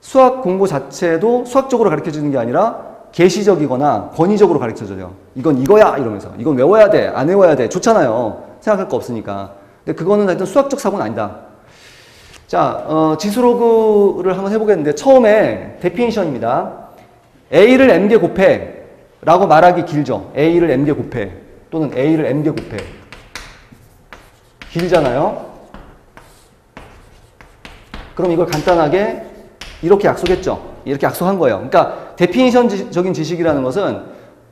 수학 공부 자체도 수학적으로 가르쳐주는 게 아니라 계시적이거나 권위적으로 가르쳐줘요. 이건 이거야! 이러면서. 이건 외워야 돼. 안 외워야 돼. 좋잖아요. 생각할 거 없으니까. 근데 그거는 하여튼 수학적 사고는 아니다. 자, 지수로그를 한번 해보겠는데, 처음에 데피니션입니다. A를 M개 곱해 라고 말하기 길죠. A를 M개 곱해. 또는 A를 M개 곱해. 길잖아요. 그럼 이걸 간단하게 이렇게 약속했죠. 이렇게 약속한 거예요. 그러니까 데피니션적인 지식이라는 것은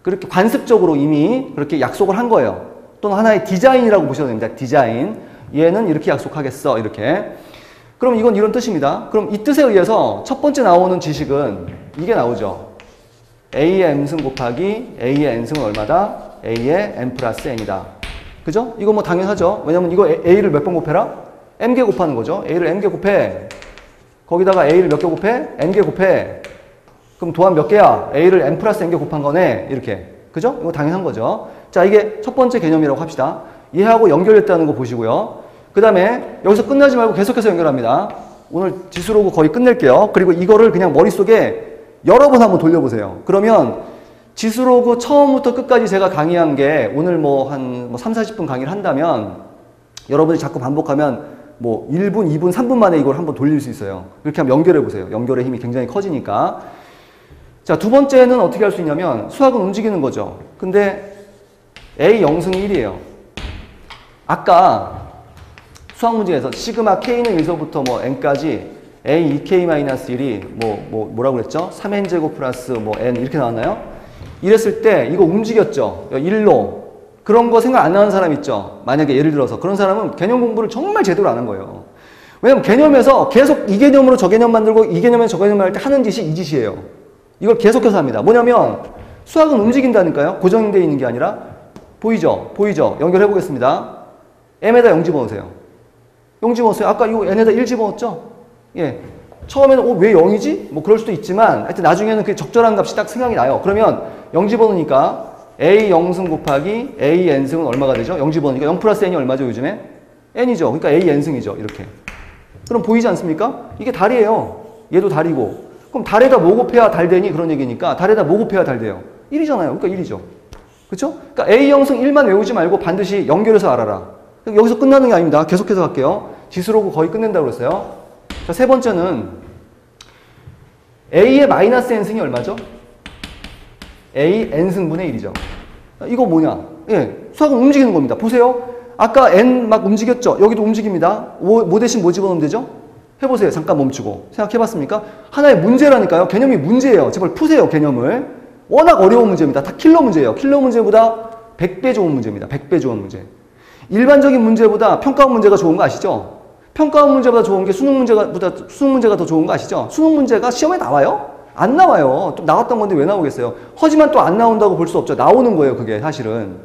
그렇게 관습적으로 이미 그렇게 약속을 한 거예요. 또는 하나의 디자인이라고 보셔도 됩니다. 디자인. 얘는 이렇게 약속하겠어. 이렇게. 그럼 이건 이런 뜻입니다. 그럼 이 뜻에 의해서 첫 번째 나오는 지식은 이게 나오죠. A의 M승 곱하기 A의 N승은 얼마다? A의 M 플러스 N이다. 그죠? 이거 뭐 당연하죠. 왜냐면 이거 A를 몇 번 곱해라? M개 곱하는 거죠. A를 M개 곱해. 거기다가 A를 몇 개 곱해? N개 곱해. 그럼 도합 몇 개야? A를 M 플러스 N개 곱한 거네. 이렇게. 그죠? 이거 당연한 거죠. 자, 이게 첫 번째 개념이라고 합시다. 얘하고 연결됐다는 거 보시고요. 그 다음에 여기서 끝나지 말고 계속해서 연결합니다. 오늘 지수로그 거의 끝낼게요. 그리고 이거를 그냥 머릿속에 여러 번 한번 돌려보세요. 그러면 지수로그 처음부터 끝까지 제가 강의한 게 오늘 한 3, 40분 강의를 한다면 여러분이 자꾸 반복하면 뭐 1분, 2분, 3분 만에 이걸 한번 돌릴 수 있어요. 그렇게 하면 연결해 보세요. 연결의 힘이 굉장히 커지니까. 자, 두 번째는 어떻게 할 수 있냐면 수학은 움직이는 거죠. 근데 A 0승이 1이에요. 아까 수학 문제에서 시그마 K는 1서부터 뭐 N까지 A 2K-1이 뭐라고 그랬죠? 3N제곱 플러스 뭐 N 이렇게 나왔나요? 이랬을 때 이거 움직였죠? 1로. 그런 거 생각 안 나는 사람 있죠? 만약에 예를 들어서 그런 사람은 개념 공부를 정말 제대로 안 한 거예요. 왜냐면 개념에서 계속 이 개념으로 저 개념 만들고 이 개념에서 저 개념 할 때 하는 짓이 이 짓이에요. 이걸 계속해서 합니다. 뭐냐면 수학은 움직인다니까요? 고정되어 있는 게 아니라. 보이죠? 보이죠? 연결해 보겠습니다. M에다 0 집어넣으세요. 0 집어넣으세요. 아까 이거 N에다 1 집어넣었죠? 예. 처음에는 왜 0이지? 뭐 그럴 수도 있지만 하여튼 나중에는 그 적절한 값이 딱 생각이 나요. 그러면 0 집어넣으니까 A 0승 곱하기 A n승은 얼마가 되죠? 0 집어넣으니까 0 플러스 n이 얼마죠 요즘에? n이죠. 그러니까 A n승이죠. 이렇게. 그럼 보이지 않습니까? 이게 달이에요. 얘도 달이고. 그럼 달에다 뭐 곱해야 달 되니? 그런 얘기니까 달에다 뭐 곱해야 달 돼요? 1이잖아요. 그러니까 1이죠. 그렇죠? 그러니까 A 0승 1만 외우지 말고 반드시 연결해서 알아라. 여기서 끝나는 게 아닙니다. 계속해서 갈게요. 지수로고 거의 끝낸다고 그랬어요. 자, 세 번째는 A의 마이너스 n승이 얼마죠? A n승분의 1이죠. 이거 뭐냐? 예, 수학은 움직이는 겁니다. 보세요. 아까 n 막 움직였죠? 여기도 움직입니다. 뭐 대신 뭐 집어넣으면 되죠? 해보세요. 잠깐 멈추고. 생각해봤습니까? 하나의 문제라니까요. 개념이 문제예요. 제발 푸세요. 개념을. 워낙 어려운 문제입니다. 다 킬러 문제예요. 킬러 문제보다 100배 좋은 문제입니다. 100배 좋은 문제. 일반적인 문제보다 평가원 문제가 좋은 거 아시죠? 평가원 문제보다 좋은 게 수능 문제가 더 좋은 거 아시죠? 수능 문제가 시험에 나와요? 안 나와요. 또 나왔던 건데 왜 나오겠어요? 하지만 또 안 나온다고 볼 수 없죠. 나오는 거예요. 그게 사실은.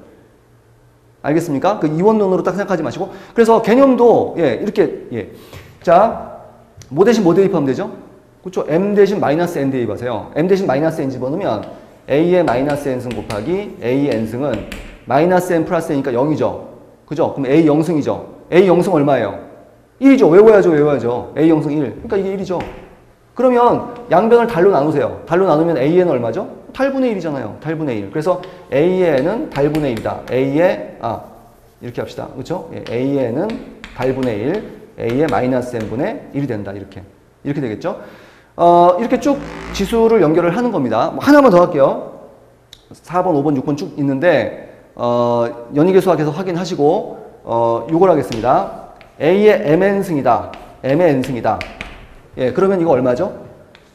알겠습니까? 그 이원론으로 딱 생각하지 마시고. 그래서 개념도 예, 이렇게 예. 자, 뭐 대신 뭐 대입하면 되죠? 그렇죠? m 대신 마이너스 n 대입하세요. m 대신 마이너스 n 집어넣으면 a의 마이너스 n승 곱하기 a n승은 마이너스 n 플러스 n이니까 0이죠. 그죠? 그럼 a 0승이죠. a 0승 얼마예요? 1이죠. 외워야죠. a 0승 1. 그러니까 이게 1이죠. 그러면 양변을 달로 나누세요. 달로 나누면 a는 얼마죠? 달분의 1이잖아요. 달분의 1. 그래서 a의 n은 달분의 1이다. a의 이렇게 합시다. 그렇죠? 예, a의 n은 달분의 1, a의 마이너스 n분의 1이 된다. 이렇게 되겠죠? 이렇게 쭉 지수를 연결을 하는 겁니다. 하나만 더 할게요. 4번, 5번, 6번 쭉 있는데 연희계 수학에서 확인하시고 요걸 하겠습니다. a의 mn승이다. m의 n승이다. 예, 그러면 이거 얼마죠?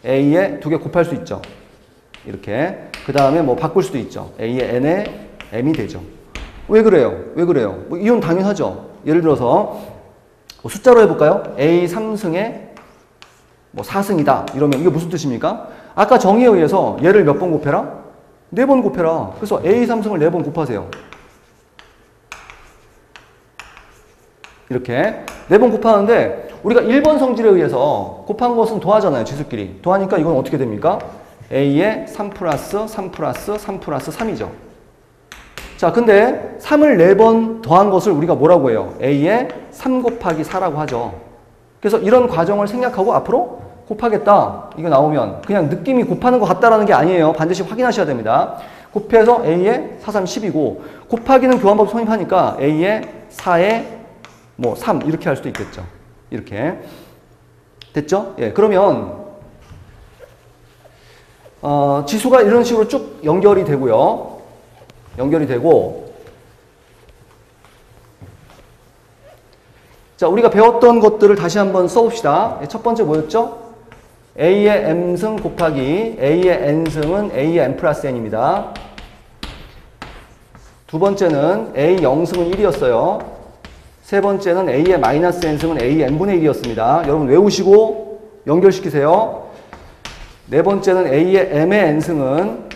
a에 두 개 곱할 수 있죠. 이렇게. 그 다음에 뭐 바꿀 수도 있죠. a의 n에 m이 되죠. 왜 그래요? 뭐 이건 당연하죠. 예를 들어서 뭐 숫자로 해볼까요? a 3승에 뭐 4승이다. 이러면 이게 무슨 뜻입니까? 아까 정의에 의해서 얘를 몇 번 곱해라? 4번 곱해라. 그래서 a 3승을 4번 곱하세요. 이렇게 4번 곱하는데 우리가 1번 성질에 의해서 곱한 것은 더하잖아요. 지수끼리. 더하니까 이건 어떻게 됩니까? a의 3 플러스 3 플러스 3 플러스 3이죠. 자, 근데 3을 4번 더한 것을 우리가 뭐라고 해요? a의 3 곱하기 4라고 하죠. 그래서 이런 과정을 생략하고 앞으로 곱하겠다. 이거 나오면 그냥 느낌이 곱하는 것 같다라는 게 아니에요. 반드시 확인하셔야 됩니다. 곱해서 a의 4, 3, 10이고 곱하기는 교환법 성립하니까 a의 4에 뭐 3 이렇게 할 수도 있겠죠. 이렇게. 됐죠? 예, 그러면 지수가 이런 식으로 쭉 연결이 되고요. 연결이 되고 자, 우리가 배웠던 것들을 다시 한번 써봅시다. 첫 번째 뭐였죠? a의 m승 곱하기 a의 n승은 a의 n 플러스 n입니다. 두 번째는 a 0승은 1이었어요. 세 번째는 a의 마이너스 n승은 a n분의 1이었습니다. 여러분 외우시고 연결시키세요. 네 번째는 a의 m의 n승은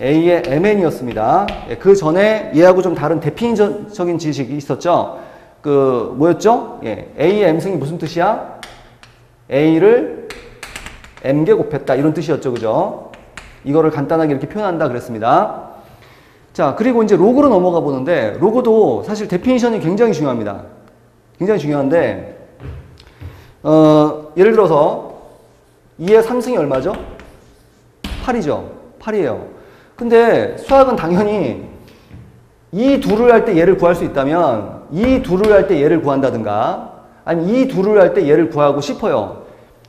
a의 mn이었습니다. 그 전에 얘하고 좀 다른 대피인적인 지식이 있었죠. 그 뭐였죠? 예, a의 m승이 무슨 뜻이야? a를 m개 곱했다 이런 뜻이었죠. 그죠? 이거를 간단하게 이렇게 표현한다 그랬습니다. 자, 그리고 이제 로그로 넘어가 보는데 로그도 사실 데피니션이 굉장히 중요합니다. 굉장히 중요한데 예를 들어서 2의 3승이 얼마죠? 8이죠. 8이에요. 근데 수학은 당연히 이 둘을 할 때 얘를 구할 수 있다면 이 둘을 할 때 얘를 구한다든가 아니면 이 둘을 할 때 얘를 구하고 싶어요.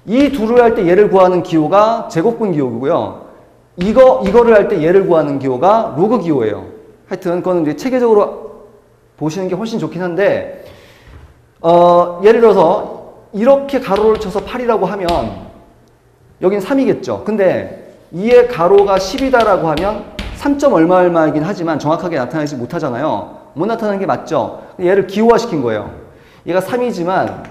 이 둘을 할 때 얘를 구하는 기호가 제곱근 기호이고요. 이거를 할 때 얘를 구하는 기호가 로그 기호예요. 하여튼 그거는 이제 체계적으로 보시는 게 훨씬 좋긴 한데 예를 들어서 이렇게 가로를 쳐서 8이라고 하면 여긴 3이겠죠. 근데 2의 가로가 10이다라고 하면 3점 얼마 얼마이긴 하지만 정확하게 나타내지 못하잖아요. 못 나타나는 게 맞죠. 얘를 기호화시킨 거예요. 얘가 3이지만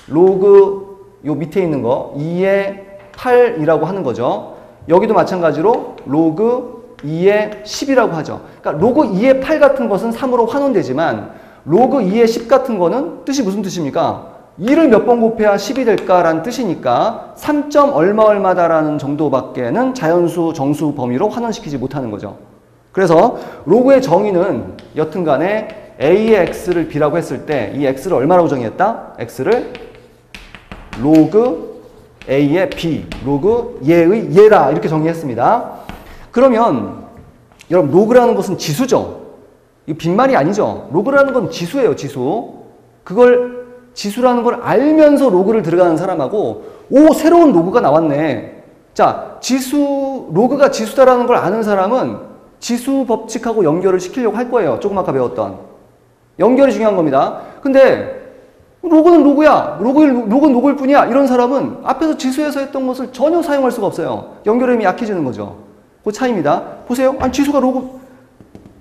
로그 요 밑에 있는 거 2의 8이라고 하는 거죠. 여기도 마찬가지로 로그 2의 10이라고 하죠. 그러니까 로그 2의 8 같은 것은 3으로 환원되지만 로그 2의 10 같은 거는 뜻이 무슨 뜻입니까? 2를 몇 번 곱해야 10이 될까라는 뜻이니까 3점 얼마 얼마다라는 정도밖에는 자연수 정수 범위로 환원시키지 못하는 거죠. 그래서 로그의 정의는 여튼간에 a의 x를 b라고 했을 때 이 x를 얼마라고 정의했다? x를 로그 a의 b, 로그 얘의 얘다 이렇게 정의했습니다. 그러면 여러분 로그라는 것은 지수죠. 이거 빈말이 아니죠. 로그라는 건 지수예요, 지수. 그걸 지수라는 걸 알면서 로그를 들어가는 사람하고 오 새로운 로그가 나왔네. 자, 로그가 지수다라는 걸 아는 사람은 지수 법칙하고 연결을 시키려고 할 거예요. 조금 아까 배웠던. 연결이 중요한 겁니다. 근데 로그는 로그야. 로그는 로그일 뿐이야. 이런 사람은 앞에서 지수에서 했던 것을 전혀 사용할 수가 없어요. 연결의 힘이 약해지는 거죠. 그 차이입니다. 보세요. 아니 지수가 로그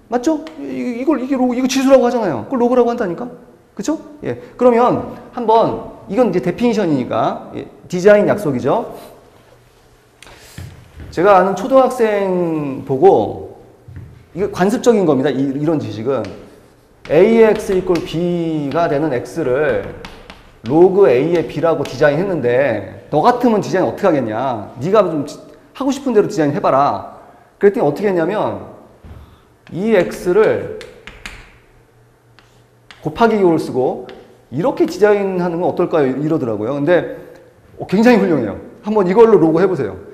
맞죠? 이거 지수라고 하잖아요. 그걸 로그라고 한다니까. 그죠? 예. 그러면 한번 이건 이제 데피니션이니까 예, 디자인 약속이죠. 제가 아는 초등학생 보고 이게 관습적인 겁니다. 이런 지식은 ax equal b가 되는 x를 로그 a의 b라고 디자인했는데 너 같으면 디자인 어떻게 하겠냐? 네가 좀 하고 싶은 대로 디자인 해봐라. 그랬더니 어떻게 했냐면 이 x를 곱하기 2를 쓰고 이렇게 디자인하는 건 어떨까요? 이러더라고요. 근데 굉장히 훌륭해요. 한번 이걸로 로그 해보세요.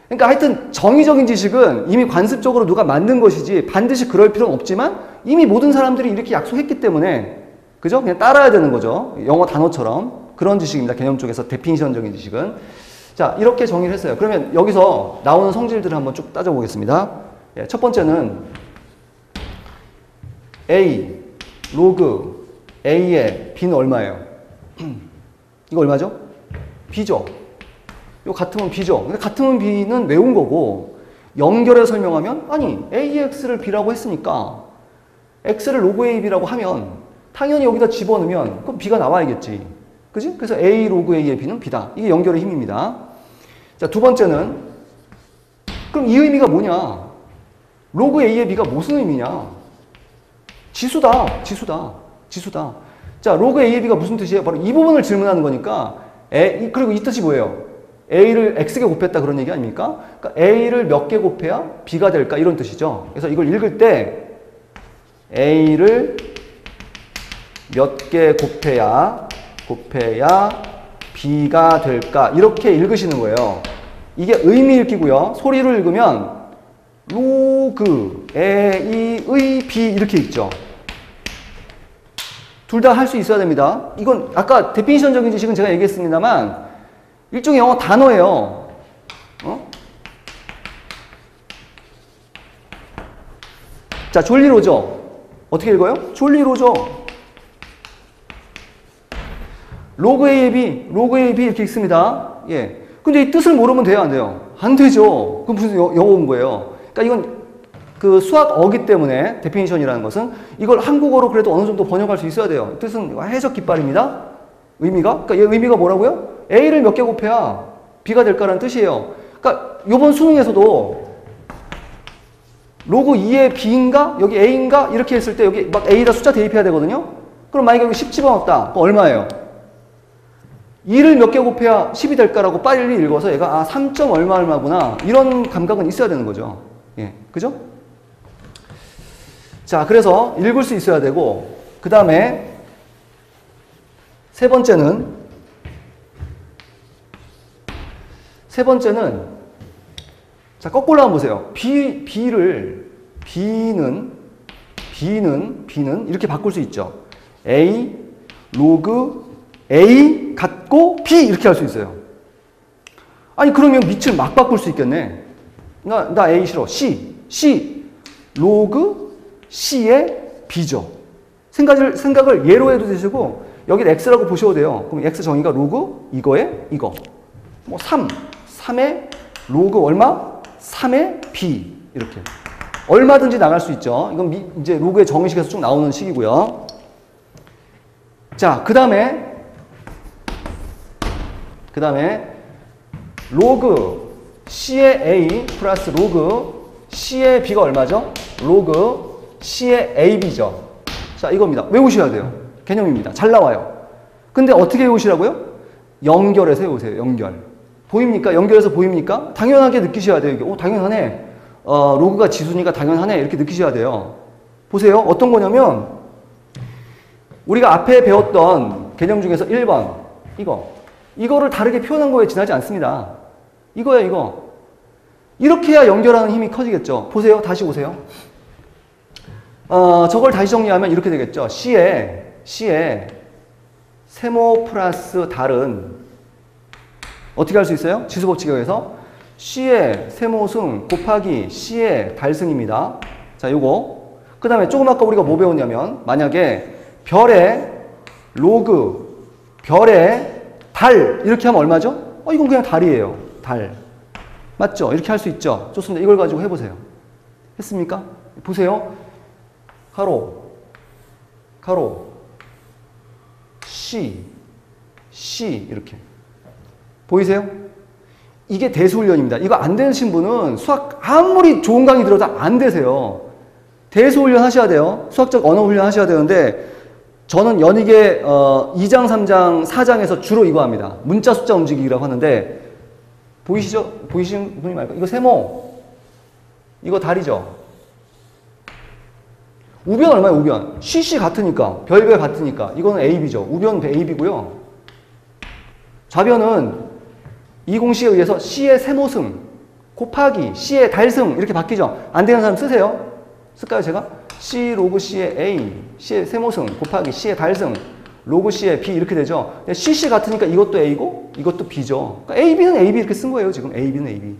그러니까 하여튼 정의적인 지식은 이미 관습적으로 누가 만든 것이지 반드시 그럴 필요는 없지만 이미 모든 사람들이 이렇게 약속했기 때문에 그죠? 그냥 따라야 되는 거죠. 영어 단어처럼 그런 지식입니다. 개념 쪽에서 데피니션적인 지식은. 자, 이렇게 정의를 했어요. 그러면 여기서 나오는 성질들을 한번 쭉 따져보겠습니다. 예, 첫 번째는 A, 로그 A의 B는 얼마예요? 이거 얼마죠? B죠. 이거 같으면 B죠. 근데 같으면 B는 외운 거고 연결해 설명하면 아니 AX를 B라고 했으니까 X를 로그 AB라고 하면 당연히 여기다 집어넣으면 그럼 B가 나와야겠지. 그지? 그래서 A 로그 A의 B는 B다. 이게 연결의 힘입니다. 자, 두 번째는 그럼 이 의미가 뭐냐? 로그 A의 B가 무슨 의미냐? 지수다. 지수다. 자, 로그 A의 B가 무슨 뜻이에요? 바로 이 부분을 질문하는 거니까 그리고 이 뜻이 뭐예요? A를 X개 곱했다 그런 얘기 아닙니까? 그러니까 A를 몇 개 곱해야 B가 될까? 이런 뜻이죠. 그래서 이걸 읽을 때 A를 몇 개 곱해야 B가 될까? 이렇게 읽으시는 거예요. 이게 의미 읽기고요. 소리를 읽으면 로그 A의 B 이렇게 읽죠. 둘 다 할 수 있어야 됩니다. 이건 아까 데피니션적인 지식은 제가 얘기했습니다만 일종의 영어 단어예요. 자, 졸리로죠. 어떻게 읽어요? 졸리로죠. 로그 A의 B, 로그 A의 B 이렇게 읽습니다. 예. 근데 이 뜻을 모르면 돼요, 안 돼요? 안 되죠. 그럼 무슨 영어 공부예요? 그러니까 이건 그 수학어기 때문에 데피니션이라는 것은 이걸 한국어로 그래도 어느 정도 번역할 수 있어야 돼요. 뜻은 해석 깃발입니다. 의미가? 그러니까 얘 의미가 뭐라고요? A를 몇 개 곱해야 B가 될까라는 뜻이에요. 그러니까 이번 수능에서도 로그 2의 B인가? 여기 A인가? 이렇게 했을 때 여기 막 A에다 숫자 대입해야 되거든요. 그럼 만약에 여기 10 집어넣었다. 그럼 얼마예요? 2를 몇 개 곱해야 10이 될까라고 빨리 읽어서 얘가 3. 얼마구나. 이런 감각은 있어야 되는 거죠. 예. 그죠? 자, 그래서 읽을 수 있어야 되고 그 다음에 세 번째는 자, 거꾸로 한번 보세요. B는 이렇게 바꿀 수 있죠. A, 로그, A 같고 B 이렇게 할 수 있어요. 아니, 그러면 밑을 막 바꿀 수 있겠네. 나 A 싫어. C, 로그, C의 B죠. 생각을 예로 해도 되시고, 여기 X라고 보셔도 돼요. 그럼 X 정의가 로그, 이거에 이거. 뭐 3의 로그 얼마? 3의 B. 이렇게. 얼마든지 나갈 수 있죠. 이건 이제 로그의 정의식에서 쭉 나오는 식이고요. 자, 그 다음에 로그 C의 A 플러스 로그 C의 B가 얼마죠? 로그 C의 AB죠. 자, 이겁니다. 외우셔야 돼요. 개념입니다. 잘 나와요. 근데 어떻게 외우시라고요? 연결해서 외우세요. 연결. 보입니까? 연결해서 보입니까? 당연하게 느끼셔야 돼요. 이게. 당연하네. 로그가 지수니까 당연하네 이렇게 느끼셔야 돼요. 보세요. 어떤 거냐면 우리가 앞에 배웠던 개념 중에서 1번 이거를 다르게 표현한 거에 지나지 않습니다. 이거야 이거. 이렇게 해야 연결하는 힘이 커지겠죠. 보세요. 다시 보세요. 저걸 다시 정리하면 이렇게 되겠죠. C에 세모 플러스 달은 어떻게 할 수 있어요? 지수법칙에 의해서 C의 세모승 곱하기 C의 달승입니다. 자, 요거. 그 다음에 조금 아까 우리가 뭐 배웠냐면 만약에 별의 로그, 별의 달 이렇게 하면 얼마죠? 이건 그냥 달이에요. 달. 맞죠? 이렇게 할 수 있죠? 좋습니다. 이걸 가지고 해보세요. 했습니까? 보세요. 가로, C 이렇게. 보이세요? 이게 대수훈련입니다. 이거 안 되신 분은 수학 아무리 좋은 강의 들어도 안 되세요. 대수훈련 하셔야 돼요. 수학적 언어 훈련 하셔야 되는데 저는 연익의 2장, 3장, 4장에서 주로 이거 합니다. 문자 숫자 움직이기라고 하는데 보이시죠? 보이시는 분이 말까? 이거 세모. 이거 달이죠? 우변 얼마예요? 우변. CC 같으니까. 별별 같으니까. 이거는 AB죠. 우변 AB고요. 좌변은 이 공식에 의해서 C의 세모승 곱하기 C의 달승 이렇게 바뀌죠. 안 되는 사람 쓰세요. 쓸까요 제가? C 로그 C의 A, C의 세모승 곱하기 C의 달승 로그 C의 B 이렇게 되죠. CC 같으니까 이것도 A고 이것도 B죠. 그러니까 AB는 AB 이렇게 쓴 거예요. 지금 AB는 AB.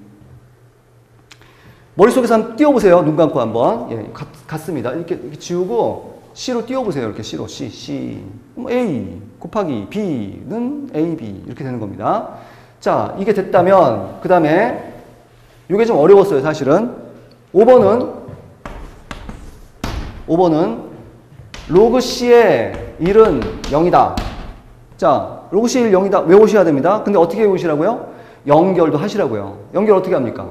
머릿속에서 한번 띄워보세요. 눈 감고 한번. 예, 같습니다. 이렇게 지우고 C로 띄워보세요. 이렇게 C로 C. A 곱하기 B는 AB 이렇게 되는 겁니다. 자, 이게 됐다면 그 다음에 이게 좀 어려웠어요. 사실은 5번은 로그 C의 1은 0이다. 자, 로그 C의 1 0이다. 외우셔야 됩니다. 근데 어떻게 외우시라고요? 연결도 하시라고요. 연결 어떻게 합니까?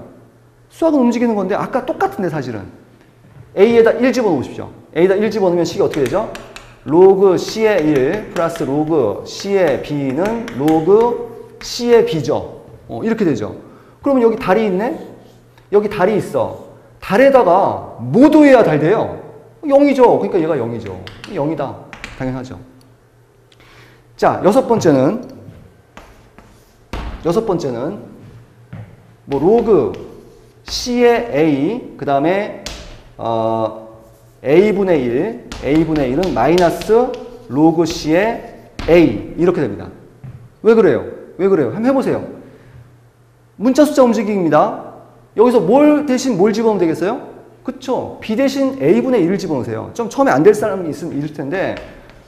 수학은 움직이는 건데 아까 똑같은데 사실은. A에다 1 집어넣으십시오. A에다 1 집어넣으면 C가 어떻게 되죠? 로그 C의 1 플러스 로그 C의 B는 로그 C의 B죠. 이렇게 되죠. 그러면 여기 달이 있네? 여기 달이 있어. 달에다가 뭐 더해야 달 돼요? 0이죠. 그러니까 얘가 0이죠. 0이다. 당연하죠. 자, 여섯 번째는 뭐 로그 C의 A 그 다음에 A분의 1은 마이너스 로그 C의 A 이렇게 됩니다. 왜 그래요? 한번 해보세요. 문자 숫자 움직임입니다. 여기서 뭘 대신 뭘 집어넣으면 되겠어요? 그쵸? B 대신 A분의 1을 집어넣으세요. 좀 처음에 안 될 사람이 있을 텐데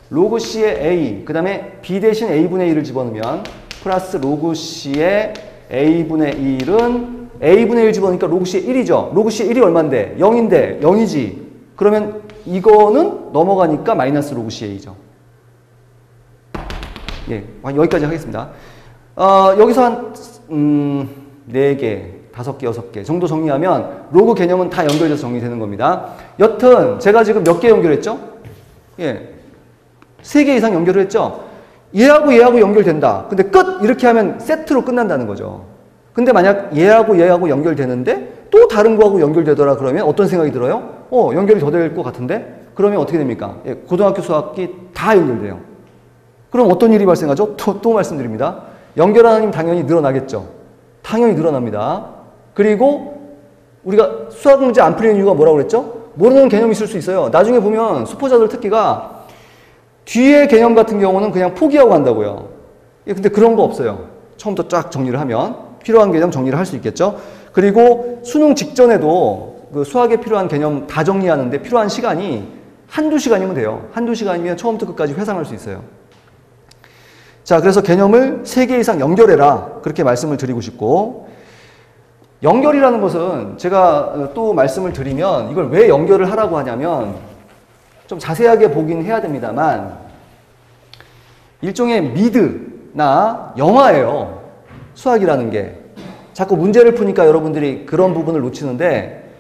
로그 C의 A 그 다음에 B 대신 A분의 1을 집어넣으면 플러스 로그 C의 A분의 1은 A분의 1 집어넣으니까 로그 C의 1이죠. 로그 C의 1이 얼만데? 0인데 0이지. 그러면 이거는 넘어가니까 마이너스 로그 C의 A죠. 예, 여기까지 하겠습니다. 여기서 한 4개, 5개, 6개 정도 정리하면 로그 개념은 다 연결돼서 정리되는 겁니다. 여튼 제가 지금 몇 개 연결했죠? 예, 3개 이상 연결을 했죠? 얘하고 연결된다. 근데 끝! 이렇게 하면 세트로 끝난다는 거죠. 근데 만약 얘하고 연결되는데 또 다른 거하고 연결되더라 그러면 어떤 생각이 들어요? 연결이 더 될 것 같은데? 그러면 어떻게 됩니까? 예, 고등학교 수학기 다 연결돼요. 그럼 어떤 일이 발생하죠? 또 말씀드립니다. 연결하는 힘 당연히 늘어나겠죠. 당연히 늘어납니다. 그리고 우리가 수학 문제 안 풀리는 이유가 뭐라고 그랬죠? 모르는 개념이 있을 수 있어요. 나중에 보면 수포자들 특기가 뒤에 개념 같은 경우는 그냥 포기하고 간다고요. 예, 근데 그런 거 없어요. 처음부터 쫙 정리를 하면 필요한 개념 정리를 할 수 있겠죠. 그리고 수능 직전에도 그 수학에 필요한 개념 다 정리하는데 필요한 시간이 한두 시간이면 돼요. 한두 시간이면 처음부터 끝까지 회상할 수 있어요. 자, 그래서 개념을 3개 이상 연결해라. 그렇게 말씀을 드리고 싶고, 연결이라는 것은 제가 또 말씀을 드리면 이걸 왜 연결을 하라고 하냐면 좀 자세하게 보긴 해야 됩니다만 일종의 미드나 영화예요. 수학이라는 게. 자꾸 문제를 푸니까 여러분들이 그런 부분을 놓치는데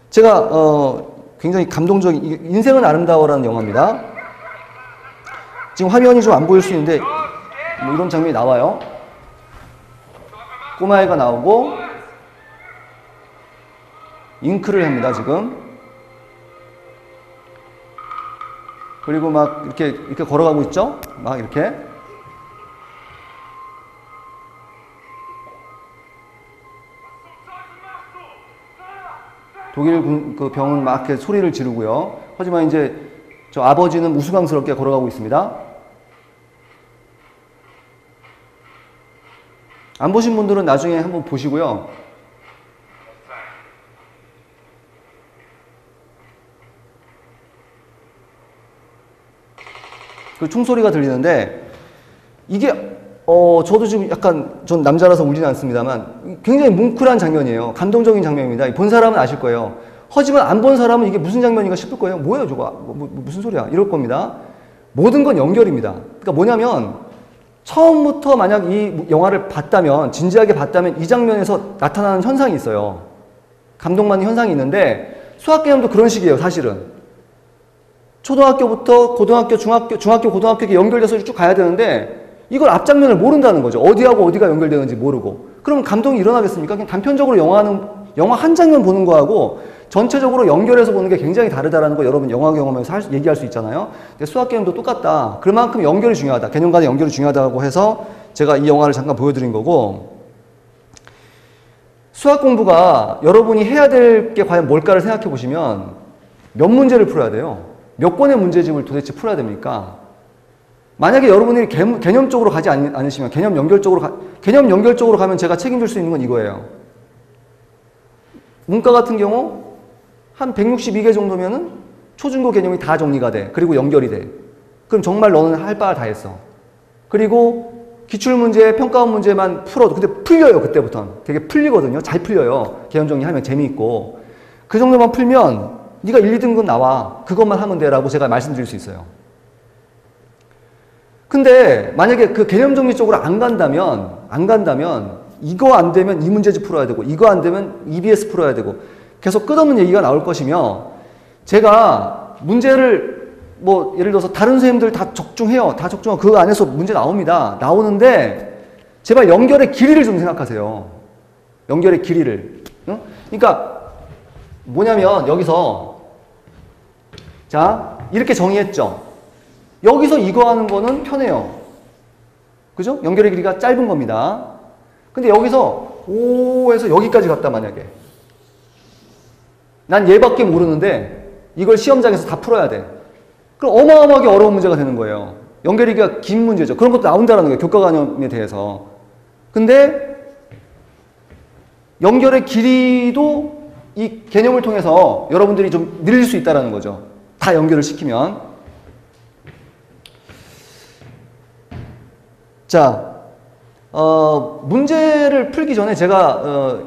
제가 굉장히 감동적인 인생은 아름다워라는 영화입니다. 지금 화면이 좀 안 보일 수 있는데 뭐 이런 장면이 나와요. 꼬마애가 나오고 잉크를 합니다, 지금. 그리고 막 이렇게 걸어가고 있죠? 막 이렇게. 독일 그 병은 막 이렇게 소리를 지르고요. 하지만 이제 저 아버지는 우스꽝스럽게 걸어가고 있습니다. 안 보신 분들은 나중에 한번 보시고요. 그 총소리가 들리는데 이게 저도 지금 약간 전 남자라서 울지는 않습니다만 굉장히 뭉클한 장면이에요. 감동적인 장면입니다. 본 사람은 아실 거예요. 하지만 안 본 사람은 이게 무슨 장면인가 싶을 거예요. 뭐예요 저거? 무슨 소리야? 이럴 겁니다. 모든 건 연결입니다. 그러니까 뭐냐면 처음부터 만약 이 영화를 봤다면, 진지하게 봤다면 이 장면에서 나타나는 현상이 있어요. 감동받는 현상이 있는데 수학개념도 그런 식이에요, 사실은. 초등학교부터 고등학교, 중학교, 고등학교 이렇게 연결돼서 쭉 가야 되는데 이걸 앞장면을 모른다는 거죠. 어디하고 어디가 연결되는지 모르고. 그럼 감동이 일어나겠습니까? 그냥 단편적으로 영화 한 장면 보는 거하고 전체적으로 연결해서 보는 게 굉장히 다르다는 거 여러분 영화 경험에서 얘기할 수 있잖아요. 근데 수학 개념도 똑같다. 그만큼 연결이 중요하다. 개념 간의 연결이 중요하다고 해서 제가 이 영화를 잠깐 보여드린 거고, 수학 공부가 여러분이 해야 될 게 과연 뭘까를 생각해 보시면 몇 문제를 풀어야 돼요? 몇 권의 문제집을 도대체 풀어야 됩니까? 만약에 여러분이 개념적으로 가지 않으시면 개념 연결 쪽으로 가면 제가 책임질 수 있는 건 이거예요. 문과 같은 경우 한 162개 정도면은 초중고 개념이 다 정리가 돼. 그리고 연결이 돼. 그럼 정말 너는 할 바 다 했어. 그리고 기출문제, 평가원 문제만 풀어도 근데 풀려요. 그때부터는. 되게 풀리거든요. 잘 풀려요. 개념 정리하면 재미있고. 그 정도만 풀면 네가 1, 2등급 나와. 그것만 하면 돼 라고 제가 말씀드릴 수 있어요. 근데 만약에 그 개념 정리 쪽으로 안 간다면 이거 안 되면 이 문제집 풀어야 되고 이거 안 되면 EBS 풀어야 되고 계속 끝없는 얘기가 나올 것이며, 제가 문제를 뭐 예를 들어서 다른 선생님들 다 적중해요. 다 적중하고 그 안에서 문제 나옵니다. 나오는데 제발 연결의 길이를 좀 생각하세요. 연결의 길이를. 그러니까 뭐냐면 여기서 자 이렇게 정의했죠. 여기서 이거 하는 거는 편해요. 그죠? 연결의 길이가 짧은 겁니다. 근데 여기서 O에서 여기까지 갔다 만약에. 난 얘밖에 모르는데 이걸 시험장에서 다 풀어야 돼. 그럼 어마어마하게 어려운 문제가 되는 거예요. 연결의 길이가 긴 문제죠. 그런 것도 나온다는 거예요. 교과관념에 대해서. 근데 연결의 길이도 이 개념을 통해서 여러분들이 좀 늘릴 수 있다는 거죠. 다 연결을 시키면. 자, 문제를 풀기 전에 제가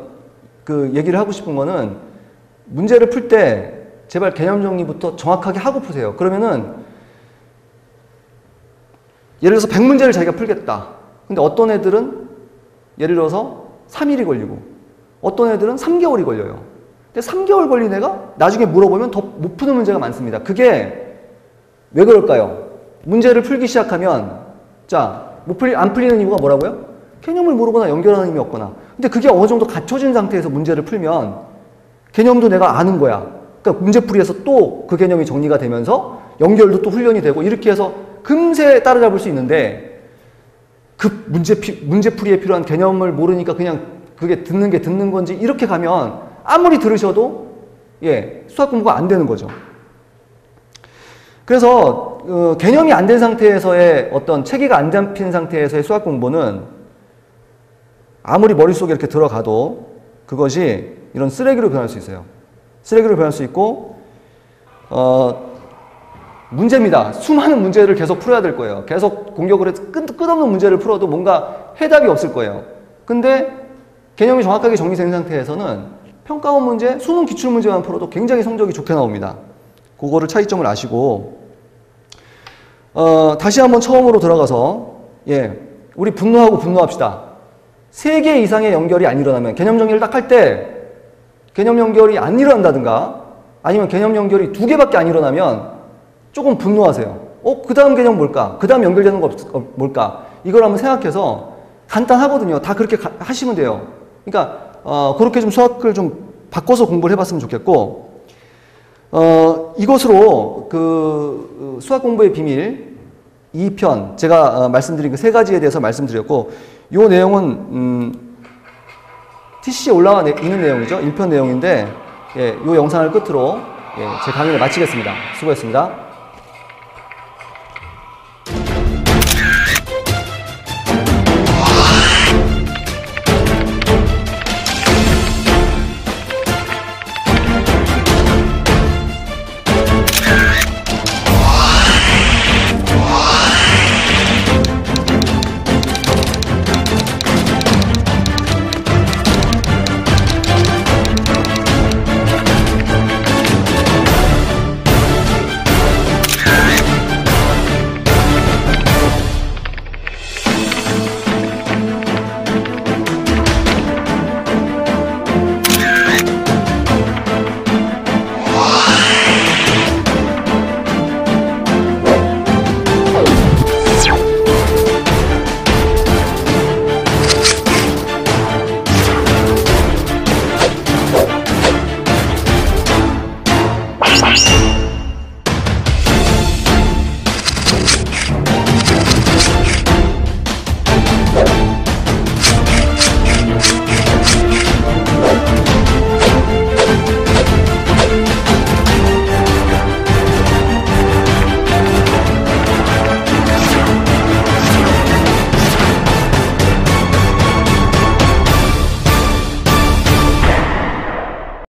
그 얘기를 하고 싶은 거는, 문제를 풀 때 제발 개념 정리부터 정확하게 하고 푸세요. 그러면은 예를 들어서 100문제를 자기가 풀겠다. 근데 어떤 애들은 예를 들어서 3일이 걸리고 어떤 애들은 3개월이 걸려요. 근데 3개월 걸린 애가 나중에 물어보면 더 못 푸는 문제가 많습니다. 그게 왜 그럴까요? 문제를 풀기 시작하면 안 풀리는 이유가 뭐라고요? 개념을 모르거나 연결하는 힘이 없거나. 근데 그게 어느 정도 갖춰진 상태에서 문제를 풀면 개념도 내가 아는 거야. 그러니까 문제풀이에서 또 그 개념이 정리가 되면서 연결도 또 훈련이 되고 이렇게 해서 금세 따라잡을 수 있는데, 그 문제풀이에 필요한 개념을 모르니까 그냥 그게 듣는 게 듣는 건지 이렇게 가면 아무리 들으셔도 수학 공부가 안 되는 거죠. 그래서 개념이 안 된 상태에서의 어떤 체계가 안 잡힌 상태에서의 수학 공부는 아무리 머릿속에 이렇게 들어가도 그것이 이런 쓰레기로 변할 수 있어요. 쓰레기로 변할 수 있고, 문제입니다. 수많은 문제를 계속 풀어야 될 거예요. 계속 공격을 해서 끝없는 문제를 풀어도 뭔가 해답이 없을 거예요. 근데 개념이 정확하게 정리된 상태에서는 평가원 문제, 수능 기출문제만 풀어도 굉장히 성적이 좋게 나옵니다. 그거를 차이점을 아시고, 다시 한번 처음으로 들어가서 우리 분노합시다. 3개 이상의 연결이 안 일어나면, 개념 정리를 딱 할 때 개념 연결이 안 일어난다든가 아니면 개념 연결이 2개밖에 안 일어나면 조금 분노하세요. 그 다음 개념 뭘까? 그 다음 연결되는 거 뭘까? 이걸 한번 생각해서, 간단하거든요. 다 그렇게 하시면 돼요. 그러니까 그렇게 좀 수학을 좀 바꿔서 공부를 해봤으면 좋겠고, 이것으로 그 수학 공부의 비밀 2편 제가 말씀드린 그 세 가지에 대해서 말씀드렸고, 이 내용은 TCC에 올라와 있는 내용이죠. 1편 내용인데, 예, 이 영상을 끝으로 제 강의를 마치겠습니다. 수고했습니다.